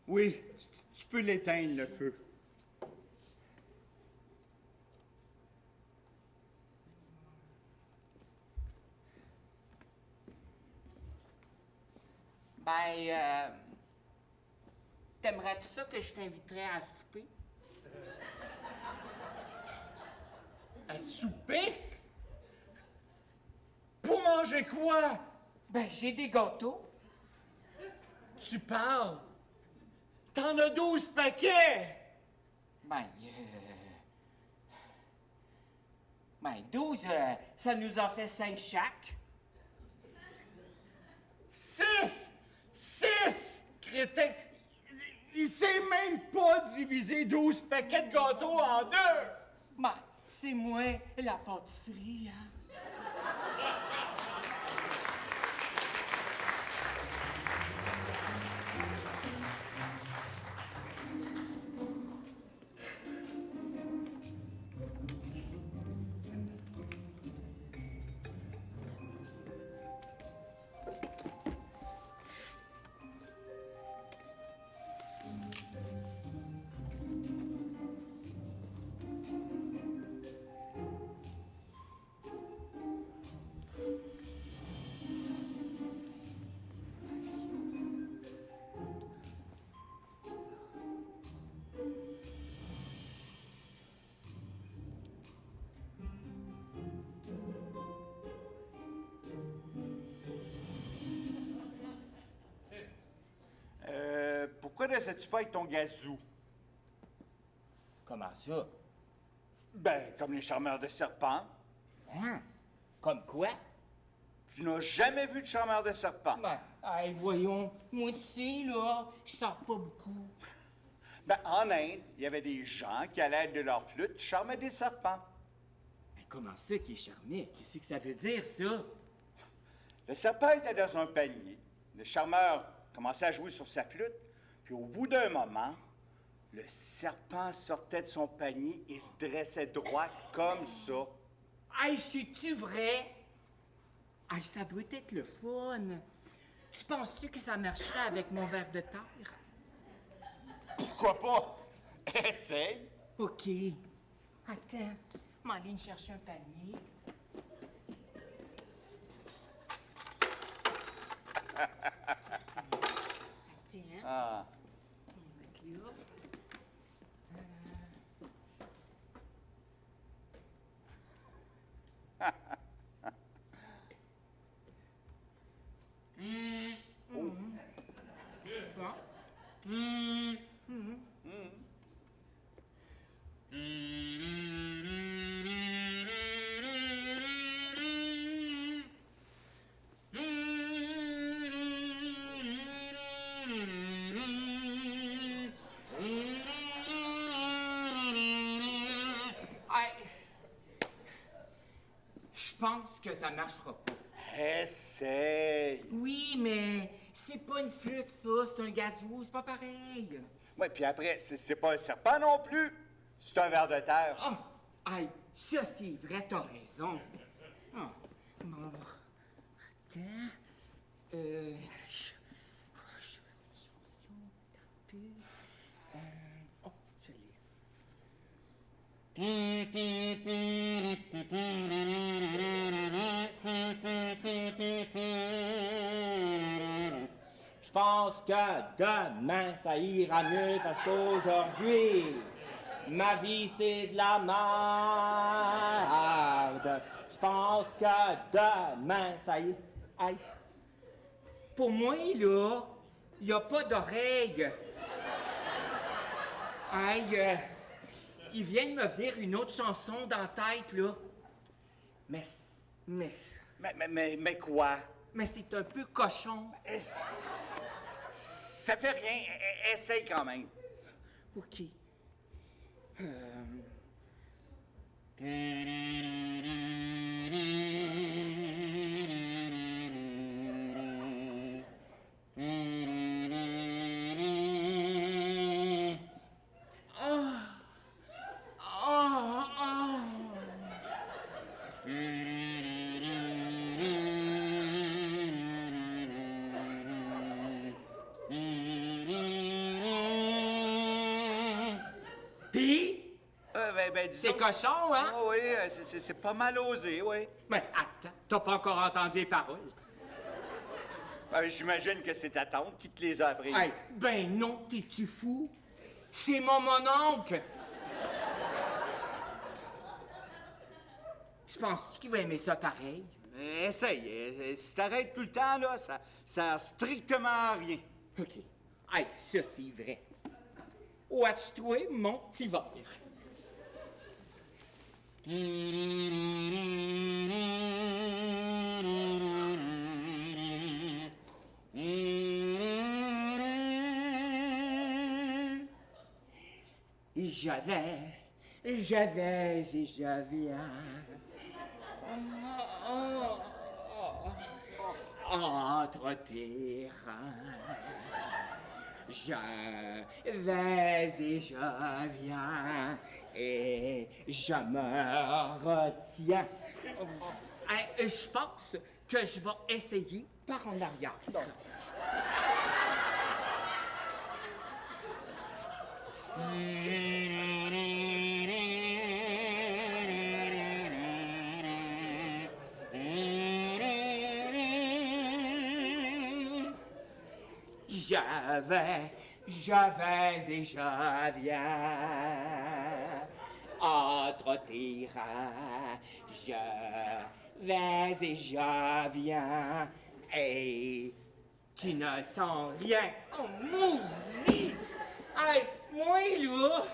[SPEAKER 1] Oui, tu peux l'éteindre, le feu.
[SPEAKER 2] Ben, t'aimerais-tu ça que je t'inviterais à souper?
[SPEAKER 1] À souper? Pour manger quoi?
[SPEAKER 2] Ben, j'ai des gâteaux.
[SPEAKER 1] Tu parles? T'en as 12 paquets!
[SPEAKER 2] Ben, 12, ça nous en fait 5 chaque.
[SPEAKER 1] 6! 6! crétin, il sait même pas diviser 12 paquets de gâteaux en deux.
[SPEAKER 2] Ben, c'est moi, la pâtisserie, hein.
[SPEAKER 1] Pourquoi ne sais-tu pas avec ton gazou?
[SPEAKER 2] Comment ça?
[SPEAKER 1] Ben, comme les charmeurs de serpents.
[SPEAKER 2] Hein? Comme quoi?
[SPEAKER 1] Tu n'as jamais vu de charmeur de serpent?
[SPEAKER 2] Ben, hey, voyons, moi, tu sais, là, je sors pas beaucoup.
[SPEAKER 1] Ben, en Inde, il y avait des gens qui, à l'aide de leur flûte, charmaient des serpents.
[SPEAKER 2] Mais comment ça qui est charmé? Qu'est-ce que ça veut dire, ça?
[SPEAKER 1] Le serpent était dans un panier. Le charmeur commençait à jouer sur sa flûte. Puis au bout d'un moment, le serpent sortait de son panier et se dressait droit comme ça.
[SPEAKER 2] Hey, c'est-tu vrai? Hey, ça doit être le fun. Tu penses-tu que ça marcherait avec mon verre de terre?
[SPEAKER 1] Pourquoi pas? Essaye.
[SPEAKER 2] OK. Attends, m'aller chercher un panier. Attends.
[SPEAKER 1] Ah.
[SPEAKER 2] On va mettre là. Bon. Hey, je pense que ça marchera pas.
[SPEAKER 1] Essaye.
[SPEAKER 2] Oui, mais c'est pas une flûte, ça. C'est un gazou. C'est pas pareil.
[SPEAKER 1] Ouais, puis après, c'est pas un serpent non plus. C'est un ver de terre.
[SPEAKER 2] Oh, hey, ça, c'est vrai, t'as raison. Oh, bon, attends. Oh, je l'ai. Je pense que demain, ça ira mieux parce qu'aujourd'hui, ma vie, c'est de la merde. Je pense que demain, ça ira... Aïe. Pour moi, là, il n'y a pas d'oreille. Aïe, il vient de me venir une autre chanson dans la tête, là. Mais
[SPEAKER 1] Mais quoi?
[SPEAKER 2] mais c'est un peu cochon.
[SPEAKER 1] Ça fait rien. Essaye quand même.
[SPEAKER 2] OK. Puis,
[SPEAKER 1] Ben, disons
[SPEAKER 2] c'est cochon, hein?
[SPEAKER 1] Oh, oui, c'est pas mal osé, oui.
[SPEAKER 2] Mais attends, t'as pas encore entendu les paroles?
[SPEAKER 1] J'imagine que c'est ta tante qui te les a apprises.
[SPEAKER 2] Hey, ben non, t'es-tu fou? C'est mon mononcle! Tu penses-tu qu'il va aimer ça pareil?
[SPEAKER 1] Essaye. Si t'arrêtes tout le temps, là, ça sert strictement à rien.
[SPEAKER 2] OK. Hey, ça, c'est vrai. Watch-toi, mon petit verre. et je viens. Entre tes reins. Je vais et je viens et je me retiens. Je pense que je vais essayer par en arrière. Je vais et je viens entre tes reins. Je vais et je viens et tu ne sens rien. Oh, maudit! Hey, moi, là,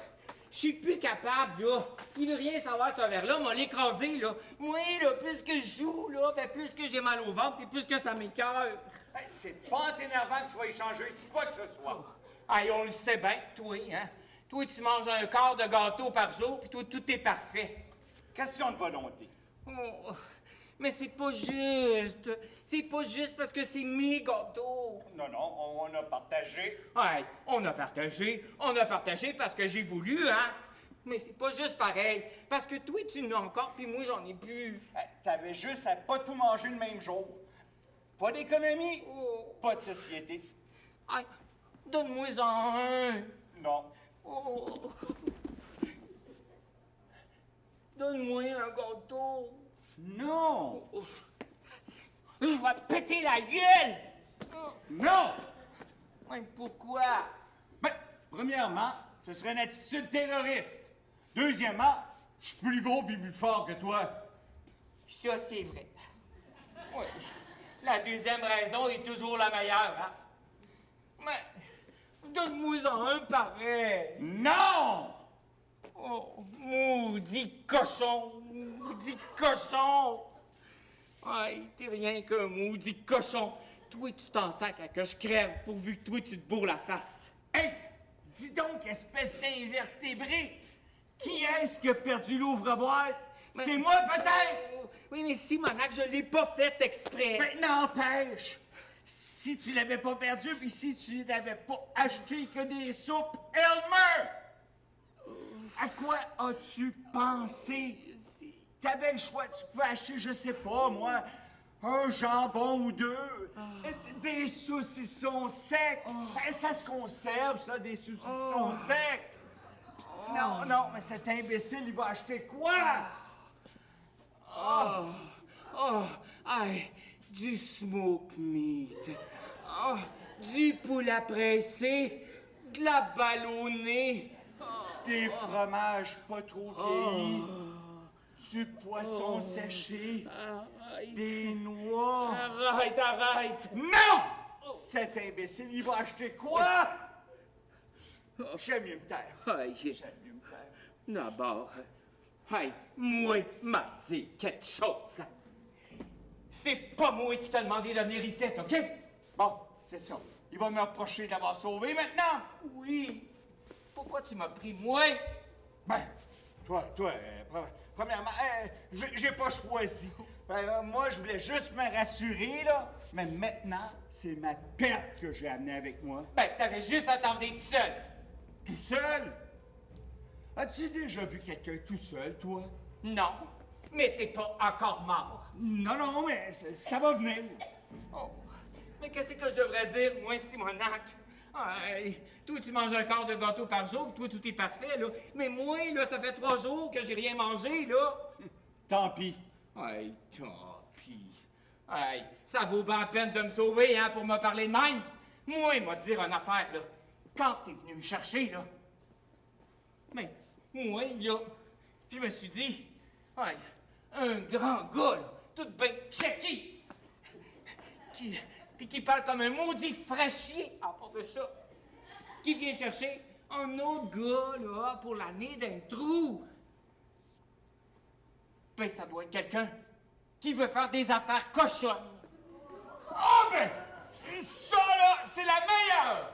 [SPEAKER 2] je suis plus capable, là. Il veut rien savoir, ce verre-là, m'a l'écrasé, là. Moi, là, plus que je joue, là, ben, plus que j'ai mal au ventre et plus que ça m'écoeure.
[SPEAKER 1] Hey, c'est pas en t'énervant que tu vas échanger quoi que ce soit.
[SPEAKER 2] Hey, on le sait bien, toi, hein? Toi, tu manges un quart de gâteau par jour, puis toi, tout est parfait.
[SPEAKER 1] Question de volonté.
[SPEAKER 2] Oh, mais c'est pas juste. C'est pas juste parce que c'est mes gâteaux.
[SPEAKER 1] Non, on a partagé.
[SPEAKER 2] Ouais, on a partagé parce que j'ai voulu, hein? Mais c'est pas juste pareil. Parce que toi, tu en as encore, puis moi, j'en ai plus.
[SPEAKER 1] Hey, t'avais juste à pas tout manger le même jour. Pas d'économie, pas de société.
[SPEAKER 2] Hey, donne-moi-en un.
[SPEAKER 1] Non.
[SPEAKER 2] Oh. Donne-moi un gâteau.
[SPEAKER 1] Non.
[SPEAKER 2] Je vais péter la gueule.
[SPEAKER 1] Non!
[SPEAKER 2] Ouais, pourquoi?
[SPEAKER 1] Ben, premièrement, ce serait une attitude terroriste. Deuxièmement, je suis plus gros et plus fort que toi.
[SPEAKER 2] Ça, c'est vrai. Oui. La deuxième raison est toujours la meilleure, hein? Mais donne-moi-en un pareil.
[SPEAKER 1] Non!
[SPEAKER 2] Oh, maudit cochon! Maudit cochon! Ouais, t'es rien qu'un maudit cochon. Toi, tu t'en sacs à que je crève pourvu que toi, tu te bourres la face.
[SPEAKER 1] Hey! Dis donc, espèce d'invertébré! Qui est-ce qui a perdu l'ouvre-boîte?
[SPEAKER 2] Mais-
[SPEAKER 1] C'est moi, peut-être!
[SPEAKER 2] Oui, mais Simonac, je l'ai pas fait exprès.
[SPEAKER 1] Mais n'empêche! Si tu l'avais pas perdu, puis si tu n'avais pas acheté que des soupes Elmer! À quoi as-tu pensé? T'avais le choix, tu pouvais acheter, je sais pas, moi, un jambon ou deux, des saucissons secs. Ben, ça se conserve, ça, des saucissons secs. Non, mais cet imbécile, il va acheter quoi?
[SPEAKER 2] Aïe, du smoke meat. Oh, du poulet pressé, de la ballonnée.
[SPEAKER 1] Des fromages pas trop vieillis, du poisson séché, des noix.
[SPEAKER 2] Arrête!
[SPEAKER 1] Non! Cet imbécile, il va acheter quoi? J'aime mieux me taire.
[SPEAKER 2] Aïe,
[SPEAKER 1] J'aime mieux me taire.
[SPEAKER 2] d'abord, hey, moi, m'a dit quelque chose. C'est pas moi qui t'ai demandé de venir ici, OK?
[SPEAKER 1] Bon, c'est ça. Il va me reprocher d'avoir sauvé maintenant.
[SPEAKER 2] Oui. Pourquoi tu m'as pris, moi?
[SPEAKER 1] Ben, toi, premièrement, j'ai pas choisi. Moi, je voulais juste me rassurer, là. Mais maintenant, c'est ma perte que j'ai amenée avec moi.
[SPEAKER 2] Ben, t'avais juste attendu tout seul.
[SPEAKER 1] Tout seul? As-tu déjà vu quelqu'un tout seul, toi?
[SPEAKER 2] Non, mais t'es pas encore mort.
[SPEAKER 1] Non, mais ça va venir.
[SPEAKER 2] Oh, mais qu'est-ce que je devrais dire, moi, Simonac? Hey, toi, tu manges un quart de gâteau par jour, toi, tout est parfait, là. Mais moi, là, ça fait 3 jours que j'ai rien mangé, là.
[SPEAKER 1] Tant pis.
[SPEAKER 2] Hey, tant pis. Hey, ça vaut bien la peine de me sauver, hein, pour me parler de même. Moi, te dire une affaire, là. Quand t'es venu me chercher, là. Mais, moi, là, je me suis dit, hey, un grand gars, là, tout bien checké, puis qui parle comme un maudit fraîchier, à part de ça, qui vient chercher un autre gars, là, pour l'année d'un trou. Ben, ça doit être quelqu'un qui veut faire des affaires cochonnes.
[SPEAKER 1] Oh, ben, c'est ça, là, c'est la meilleure!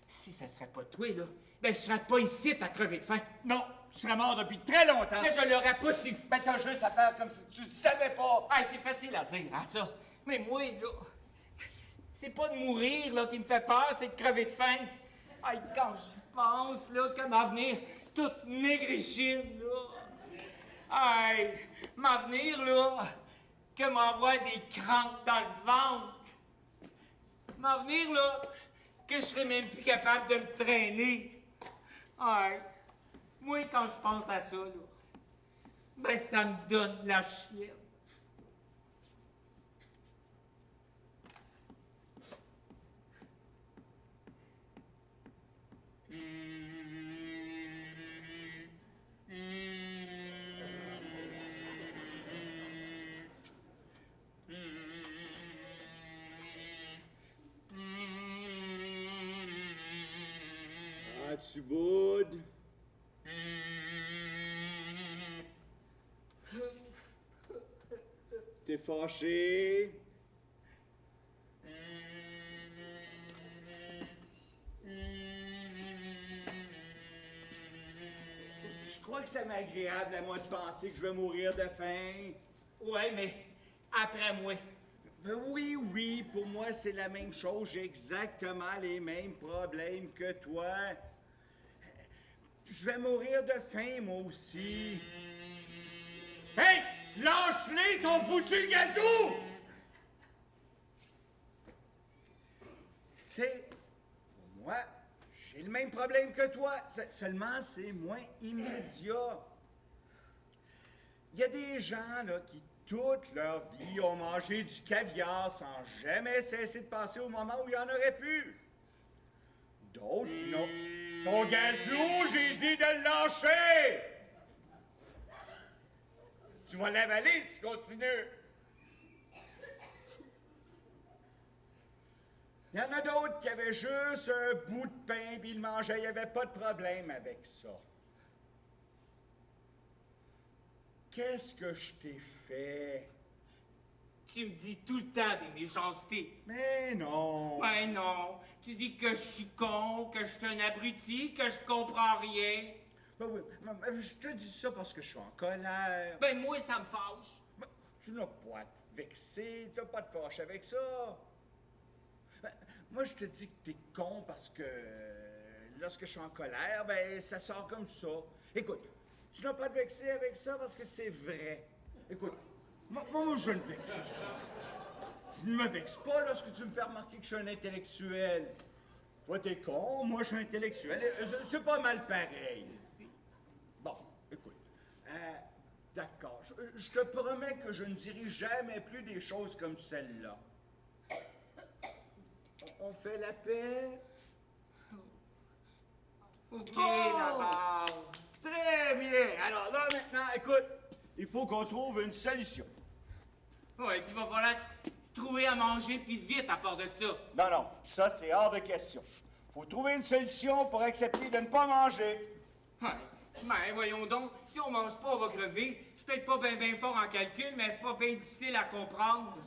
[SPEAKER 2] Si ça serait pas toi, là, ben je serais pas ici à crever de faim.
[SPEAKER 1] Non, tu serais mort depuis très longtemps.
[SPEAKER 2] Mais je l'aurais pas su.
[SPEAKER 1] Ben, t'as juste à faire comme si tu ne savais pas.
[SPEAKER 2] Ah, c'est facile à dire, hein, ça. Mais moi, là, c'est pas de mourir, là, qui me fait peur, c'est de crever de faim. Ah, quand je pense, là, que m'avenir toute maigrichine, là. Ah, m'avenir, là, que m'envoie des crampes dans le ventre. M'avenir, là, que je serais même plus capable de me traîner. Ah, moi, quand je pense à ça, là, ben, ça me donne la chienne.
[SPEAKER 1] Ah, tu boudes. T'es fâché. Tu crois que ça m'est agréable à moi de penser que je vais mourir de faim?
[SPEAKER 2] Ouais, mais après moi.
[SPEAKER 1] Ben oui, oui, pour moi c'est la même chose. J'ai exactement les mêmes problèmes que toi. Je vais mourir de faim, moi aussi. Hey! Lâche-les, ton foutu gazou! Tu sais, pour moi, j'ai le même problème que toi. Seulement, c'est moins immédiat. Il y a des gens, là, qui toute leur vie ont mangé du caviar sans jamais cesser de passer au moment où il y en aurait plus. D'autres, non. Ton gazou, j'ai dit de le lâcher! Tu vas l'avaler si tu continues. Il y en a d'autres qui avaient juste un bout de pain puis ils le mangeaient, il n'y avait pas de problème avec ça. Qu'est-ce que je t'ai fait?
[SPEAKER 2] Tu me dis tout le temps des méchancetés.
[SPEAKER 1] Mais non.
[SPEAKER 2] Ben non. Tu dis que je suis con, que je suis un abruti, que je comprends rien.
[SPEAKER 1] Ben oui, mais je te dis ça parce que je suis en colère.
[SPEAKER 2] Ben moi, ça me fâche.
[SPEAKER 1] Ben, tu n'as pas à te vexer, tu n'as pas à te fâcher avec ça. Ben, moi, je te dis que t'es con parce que lorsque je suis en colère, ben ça sort comme ça. Écoute, tu n'as pas à te vexer avec ça parce que c'est vrai. Écoute, moi je ne vexe. Je ne me vexe pas lorsque tu me fais remarquer que je suis un intellectuel. Toi, t'es con, moi, je suis intellectuel. C'est pas mal pareil. Bon, écoute. D'accord. Je te promets que je ne dirai jamais plus des choses comme celle-là. On fait la paix?
[SPEAKER 2] OK,
[SPEAKER 1] Bon.
[SPEAKER 2] d'abord.
[SPEAKER 1] Très bien. Alors là, maintenant, écoute, il faut qu'on trouve une solution.
[SPEAKER 2] Ouais, puis il va falloir trouver à manger, puis vite à part de ça.
[SPEAKER 1] Non, non, ça, c'est hors de question. Faut trouver une solution pour accepter de ne pas manger.
[SPEAKER 2] Ouais. Ben, voyons donc, si on mange pas, on va crever. Je suis peut-être pas bien fort en calcul, mais c'est pas bien difficile à comprendre.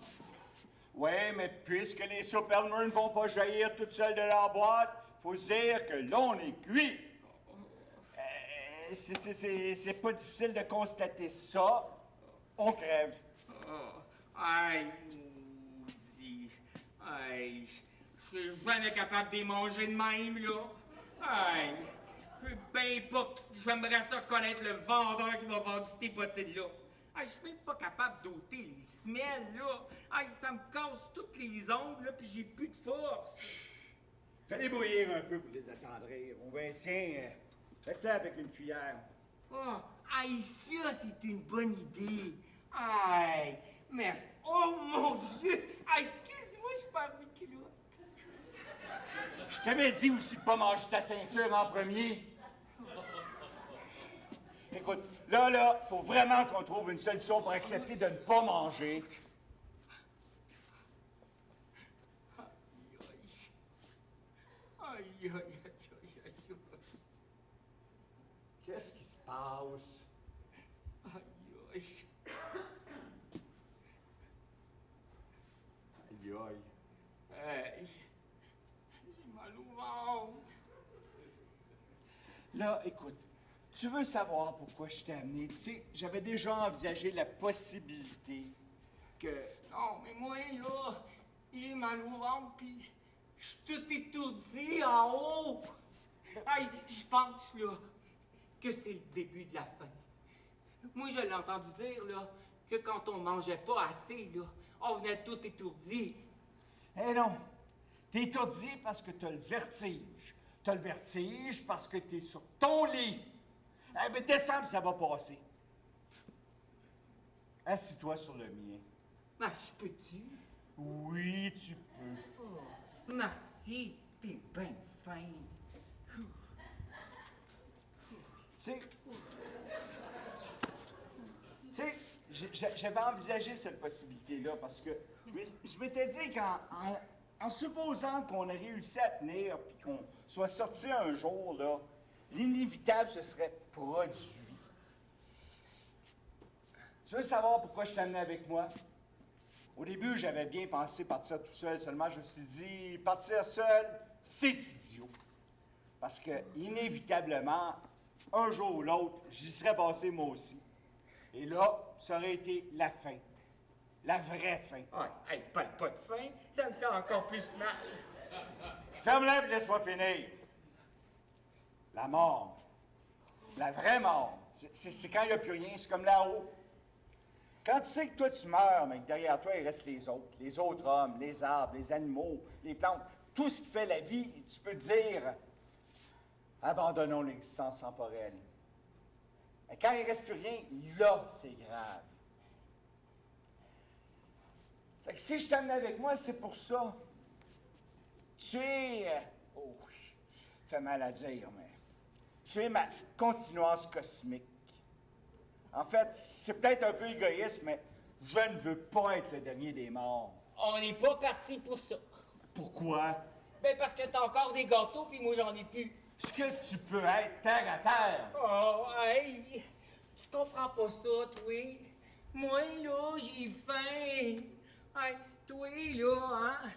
[SPEAKER 1] Ouais, mais puisque les Supermen ne vont pas jaillir toutes seules de leur boîte, faut se dire que là, on est cuit. C'est pas difficile de constater ça. On crève.
[SPEAKER 2] Aïe, maudit. Aïe, je suis jamais capable de les manger de même, là. Aïe, ben pas, j'aimerais ça connaître le vendeur qui m'a vendu tes bottines-là. Aïe, je suis même pas capable d'ôter les semelles, là. Aïe, ça me casse toutes les ongles, là, puis j'ai plus de force.
[SPEAKER 1] Fais-les bouillir un peu pour les attendrir. On va tiens, fais ça avec une cuillère.
[SPEAKER 2] Oh, aïe, ça, c'est une bonne idée. Aïe, merci. Oh, mon Dieu! Aïe, excuse-moi, je perds mes culottes.
[SPEAKER 1] Je t'avais dit aussi de pas manger ta ceinture en premier. Écoute, là, faut vraiment qu'on trouve une solution pour accepter de ne pas manger.
[SPEAKER 2] Aïe, aïe, aïe, aïe, aïe, aïe.
[SPEAKER 1] Qu'est-ce qui se passe?
[SPEAKER 2] Aïe, aïe.
[SPEAKER 1] Aïe, aïe.
[SPEAKER 2] Hey, j'ai mal au ventre.
[SPEAKER 1] Là, écoute, tu veux savoir pourquoi je t'ai amené? Tu sais, j'avais déjà envisagé la possibilité que...
[SPEAKER 2] Non, mais moi, là, j'ai mal au ventre, puis je suis tout étourdi en haut. Hey, je pense, là, que c'est le début de la fin. Moi, je l'ai entendu dire, là, que quand on mangeait pas assez, là, on venait tout étourdi.
[SPEAKER 1] Eh non, t'es étourdi parce que t'as le vertige. T'as le vertige parce que t'es sur ton lit. Eh bien, descends, ça va passer. Assis-toi sur le mien.
[SPEAKER 2] Ben, je peux-tu?
[SPEAKER 1] Oui, tu peux.
[SPEAKER 2] Oh, merci, t'es bien fin.
[SPEAKER 1] Tu sais, j'avais envisagé cette possibilité-là parce que je m'étais dit qu'en supposant qu'on ait réussi à tenir puis qu'on soit sorti un jour, là, l'inévitable se serait produit. Tu veux savoir pourquoi je t'ai amené avec moi? Au début, j'avais bien pensé partir tout seul, seulement je me suis dit, partir seul, c'est idiot. Parce que, inévitablement, un jour ou l'autre, j'y serais passé moi aussi. Et là, ça aurait été la fin. La vraie fin.
[SPEAKER 2] Ouais, hey, pas de fin, ça me fait encore plus mal.
[SPEAKER 1] Ferme-la et laisse-moi finir. La mort. La vraie mort. C'est quand il n'y a plus rien, c'est comme là-haut. Quand tu sais que toi tu meurs, mais que derrière toi il reste les autres hommes, les arbres, les animaux, les plantes, tout ce qui fait la vie, tu peux dire abandonnons l'existence temporelle. Mais quand il ne reste plus rien, là, c'est grave. C'est que si je t'amène avec moi, c'est pour ça. Tu es... oh, fait mal à dire, mais... Tu es ma continuance cosmique. En fait, c'est peut-être un peu égoïste, mais je ne veux pas être le dernier des morts.
[SPEAKER 2] On n'est pas parti pour ça.
[SPEAKER 1] Pourquoi?
[SPEAKER 2] Ben parce que t'as encore des gâteaux, puis moi j'en ai plus.
[SPEAKER 1] Est-ce que tu peux être terre à terre?
[SPEAKER 2] Oh, hey, tu comprends pas ça, toi? Moi, là, j'ai faim. Hey, toi, là, hein?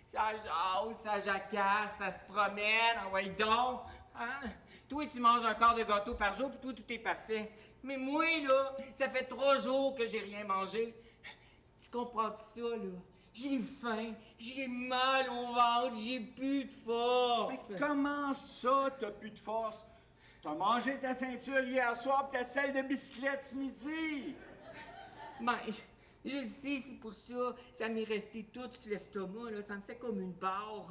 [SPEAKER 2] Ça jase, ça jacasse, ça se promène, ah ouais donc, hein? Toi, tu manges un quart de gâteau par jour, puis toi, tout est parfait. Mais moi, là, ça fait 3 jours que j'ai rien mangé. Tu comprends ça, là? J'ai faim, j'ai mal au ventre, j'ai plus de force.
[SPEAKER 1] Mais comment ça, t'as plus de force? T'as mangé ta ceinture hier soir pis ta selle de bicyclette ce midi.
[SPEAKER 2] Ben, je sais, c'est pour ça. Ça m'est resté tout sur l'estomac, là. Ça me fait comme une barre.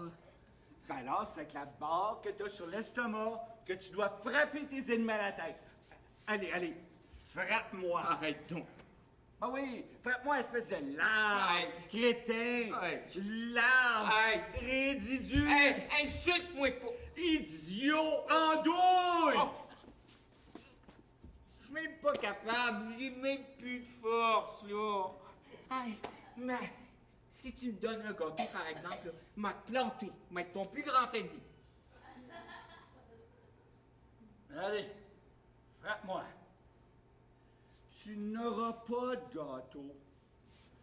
[SPEAKER 1] Ben alors, c'est avec la barre que t'as sur l'estomac que tu dois frapper tes ennemis à la tête. Allez, frappe-moi.
[SPEAKER 2] Arrête donc.
[SPEAKER 1] Ben oui, frappe-moi, espèce de larve,
[SPEAKER 2] Hey.
[SPEAKER 1] crétin,
[SPEAKER 2] Hey.
[SPEAKER 1] larve,
[SPEAKER 2] Hey.
[SPEAKER 1] ridicule,
[SPEAKER 2] Hey, insulte-moi pas.
[SPEAKER 1] idiot, andouille!
[SPEAKER 2] Oh. Je suis même pas capable, j'ai même plus de force, là. Hey, mais si tu me donnes un gâteau, par exemple, m'a planté, m'a être ton plus grand ennemi.
[SPEAKER 1] Allez, frappe-moi. Tu n'auras pas de gâteau.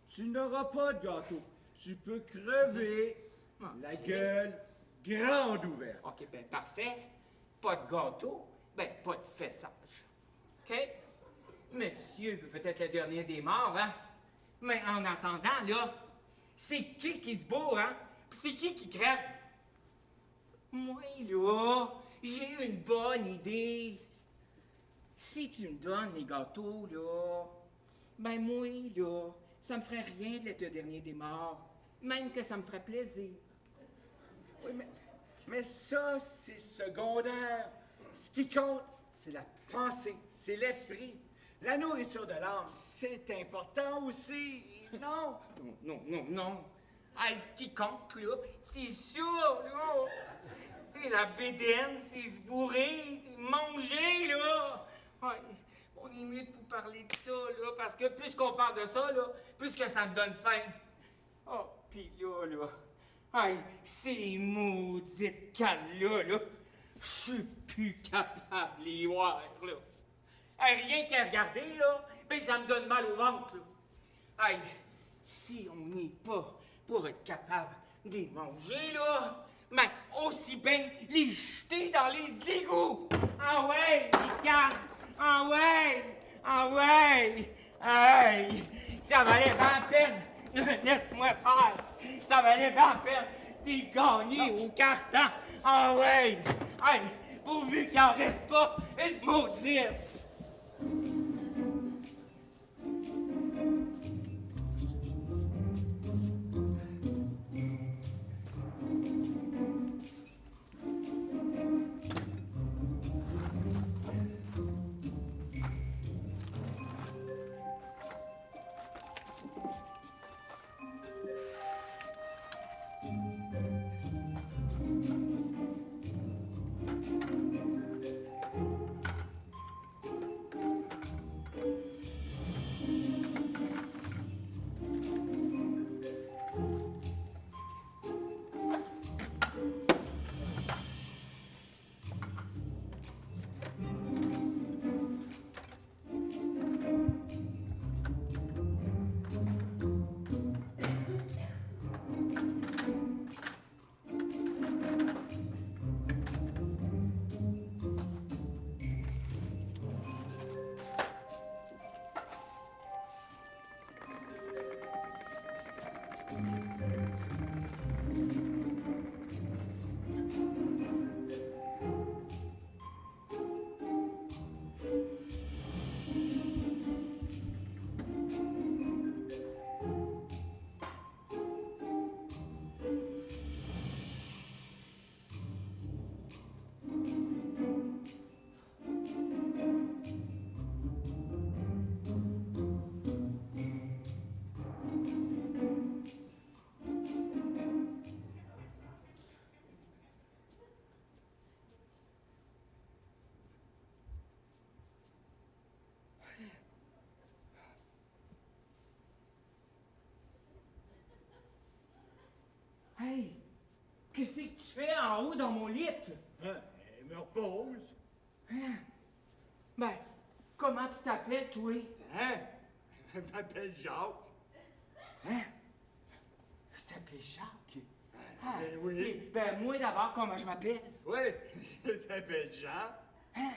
[SPEAKER 1] Tu n'auras pas de gâteau. Tu peux crever la gueule grande ouverte.
[SPEAKER 2] OK, ben parfait. Pas de gâteau, ben pas de fessage. OK? Monsieur veut peut-être le dernier des morts, hein? Mais en attendant, là, c'est qui se bourre, hein? Puis c'est qui crève? Moi, là, j'ai une bonne idée. Si tu me donnes les gâteaux, là, ben moi, là, ça me ferait rien d'être le dernier des morts. Même que ça me ferait plaisir.
[SPEAKER 1] Oui, mais ça, c'est secondaire. Ce qui compte, c'est la pensée, c'est l'esprit. La nourriture de l'âme, c'est important aussi. Non?
[SPEAKER 2] Non. Ah, ce qui compte, là, c'est ça, là. C'est la bédaine, c'est se bourrer, c'est manger, là. Ouais, on est mieux de pour parler de ça, là, parce que plus qu'on parle de ça, là, plus que ça me donne faim. Oh, pis là, hey, ces maudites cannes-là, je suis plus capable de les voir, là. Hey, rien qu'à regarder, là, ben ça me donne mal au ventre, là. Hey, si on n'est pas pour être capable de les manger, là, Mais aussi bien les jeter dans les égouts. Ah ouais, les cannes. Ah ouais. Ah ouais. Hey, ça valait bien la peine. Laisse-moi faire. Ça valait bien la peine. T'es gagné au carton. Ah ouais. Hey, pourvu qu'il en reste pas une maudite. Hey, qu'est-ce que tu fais en haut dans mon lit?
[SPEAKER 3] Hein? Elle me repose.
[SPEAKER 2] Hein? Ben, comment tu t'appelles, toi?
[SPEAKER 3] Hein? Elle m'appelle Jacques.
[SPEAKER 2] Hein? Je t'appelle Jacques? Ah,
[SPEAKER 3] ben oui.
[SPEAKER 2] Ben, moi d'abord, comment je m'appelle?
[SPEAKER 3] Oui, je t'appelle Jean.
[SPEAKER 2] Hein?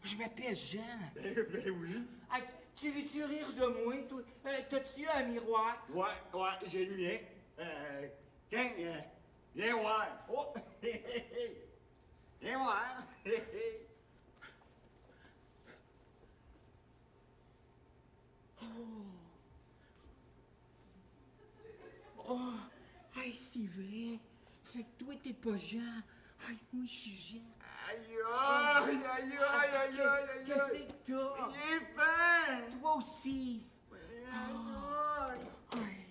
[SPEAKER 2] Je m'appelle Jean.
[SPEAKER 3] Ben oui.
[SPEAKER 2] Hey, tu veux-tu rire de moi, toi? T'as-tu un miroir?
[SPEAKER 3] Ouais, j'ai le mien. Tiens, viens voir. Oh, viens voir.
[SPEAKER 2] Oh, hey, c'est vrai. Fait que toi, t'es pas Jean. Hey, moi, je suis Jean.
[SPEAKER 3] Aïe.
[SPEAKER 2] Qu'est-ce que t'as?
[SPEAKER 3] J'ai faim.
[SPEAKER 2] Toi aussi.
[SPEAKER 3] Aïe.
[SPEAKER 2] Hey,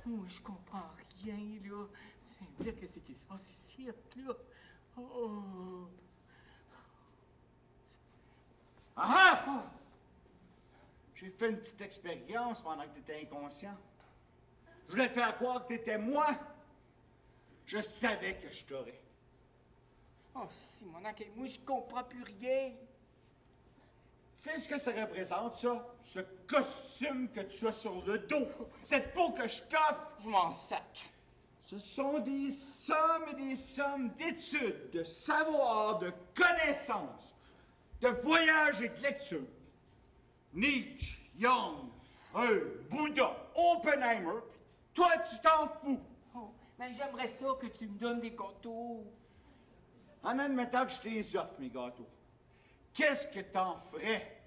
[SPEAKER 2] moi, je comprends rien, là. Tu vas me dire qu'est-ce qui se passe ici, là. Oh.
[SPEAKER 1] Ah! J'ai fait une petite expérience pendant que tu étais inconscient. Je voulais te faire croire que tu étais moi. Je savais que je t'aurais.
[SPEAKER 2] Oh, Simonac, moi, je comprends plus rien.
[SPEAKER 1] Tu sais ce que ça représente, ça? Ce costume que tu as sur le dos. Cette peau que je t'offre.
[SPEAKER 2] Je m'en sac.
[SPEAKER 1] Ce sont des sommes et des sommes d'études, de savoir, de connaissances, de voyages et de lectures. Nietzsche, Jung, Freud, Bouddha, Oppenheimer. Toi, tu t'en fous.
[SPEAKER 2] Oh, ben, j'aimerais ça que tu me donnes des gâteaux.
[SPEAKER 1] En admettant que je te les offre, mes gâteaux, qu'est-ce que t'en ferais?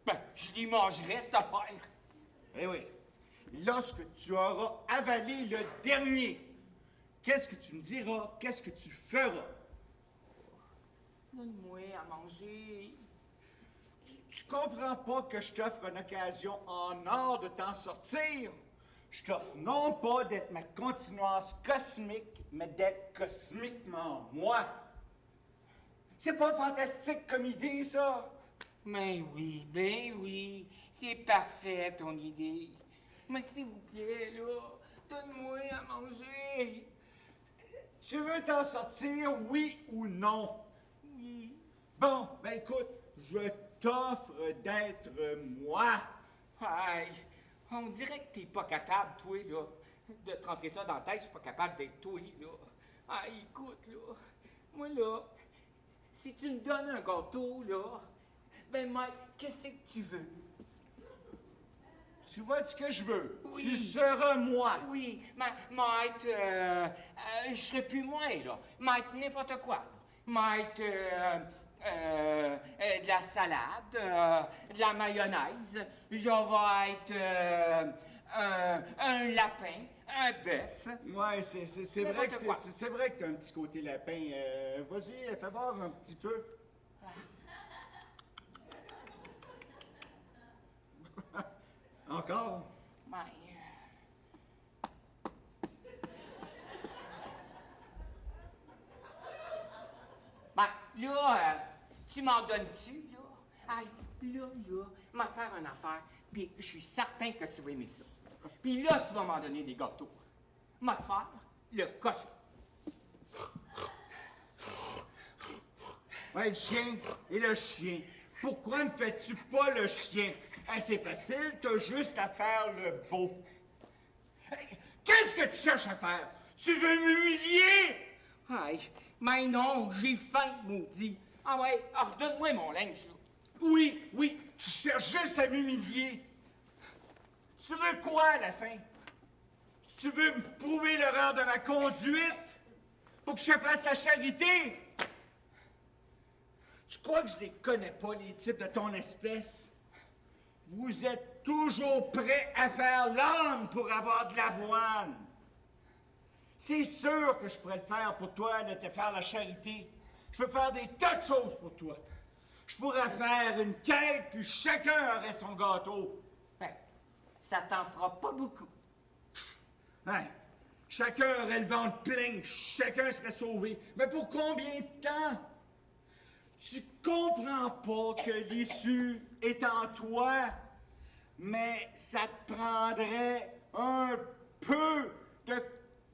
[SPEAKER 2] Ben, je les mangerais, cette affaire.
[SPEAKER 1] Eh oui, lorsque tu auras avalé le dernier, qu'est-ce que tu me diras? Qu'est-ce que tu feras?
[SPEAKER 2] Donne-moi à manger.
[SPEAKER 1] Tu comprends pas que je t'offre une occasion en or de t'en sortir? Je t'offre non pas d'être ma continuance cosmique, mais d'être cosmiquement moi. C'est pas fantastique comme idée, ça?
[SPEAKER 2] Ben oui, c'est parfait ton idée. Mais s'il vous plaît, là, donne-moi à manger.
[SPEAKER 1] Tu veux t'en sortir, oui ou non?
[SPEAKER 2] Oui.
[SPEAKER 1] Bon, ben écoute, je t'offre d'être moi.
[SPEAKER 2] Hey, on dirait que t'es pas capable, toi, là, de te rentrer ça dans la tête. Je suis pas capable d'être toi, là. Ah, écoute, là, moi, là, si tu me donnes un gâteau, là, ben, Mike, qu'est-ce que tu veux?
[SPEAKER 1] Tu vois ce que je veux?
[SPEAKER 2] Oui.
[SPEAKER 1] Tu seras moi.
[SPEAKER 2] Oui, Mike, je serai plus moi, là. Mike, n'importe quoi, là. Mike, de la salade, de la mayonnaise. Je vais être un lapin, un bœuf.
[SPEAKER 1] Ouais, c'est vrai
[SPEAKER 2] N'importe
[SPEAKER 1] que
[SPEAKER 2] quoi.
[SPEAKER 1] c'est vrai que t'as un petit côté lapin. Vas-y, fais voir un petit peu. Encore?
[SPEAKER 2] Ben, ben, là, tu m'en donnes-tu, là? Aïe, là, m'a faire une affaire, puis je suis certain que tu vas aimer ça. Puis là, tu vas m'en donner des gâteaux. M'a faire le cochon.
[SPEAKER 1] Ouais, le chien et le chien. Pourquoi ne fais-tu pas le chien? Hey, c'est facile, t'as juste à faire le beau. Hey, qu'est-ce que tu cherches à faire? Tu veux m'humilier?
[SPEAKER 2] Aïe, mais non, j'ai faim, maudit. Ah ouais, redonne-moi mon linge, là.
[SPEAKER 1] Oui, oui, tu cherches juste à m'humilier. Tu veux quoi à la fin? Tu veux me prouver l'erreur de ma conduite pour que je fasse la charité? Tu crois que je les connais pas, les types de ton espèce? Vous êtes toujours prêts à faire l'homme pour avoir de l'avoine. C'est sûr que je pourrais le faire pour toi, de te faire la charité. Je peux faire des tas de choses pour toi. Je pourrais faire une quête, puis chacun aurait son gâteau.
[SPEAKER 2] Ben, ça t'en fera pas beaucoup.
[SPEAKER 1] Hein? Chacun aurait le ventre plein, chacun serait sauvé. Mais pour combien de temps? Tu comprends pas que l'issue est en toi, mais ça te prendrait un peu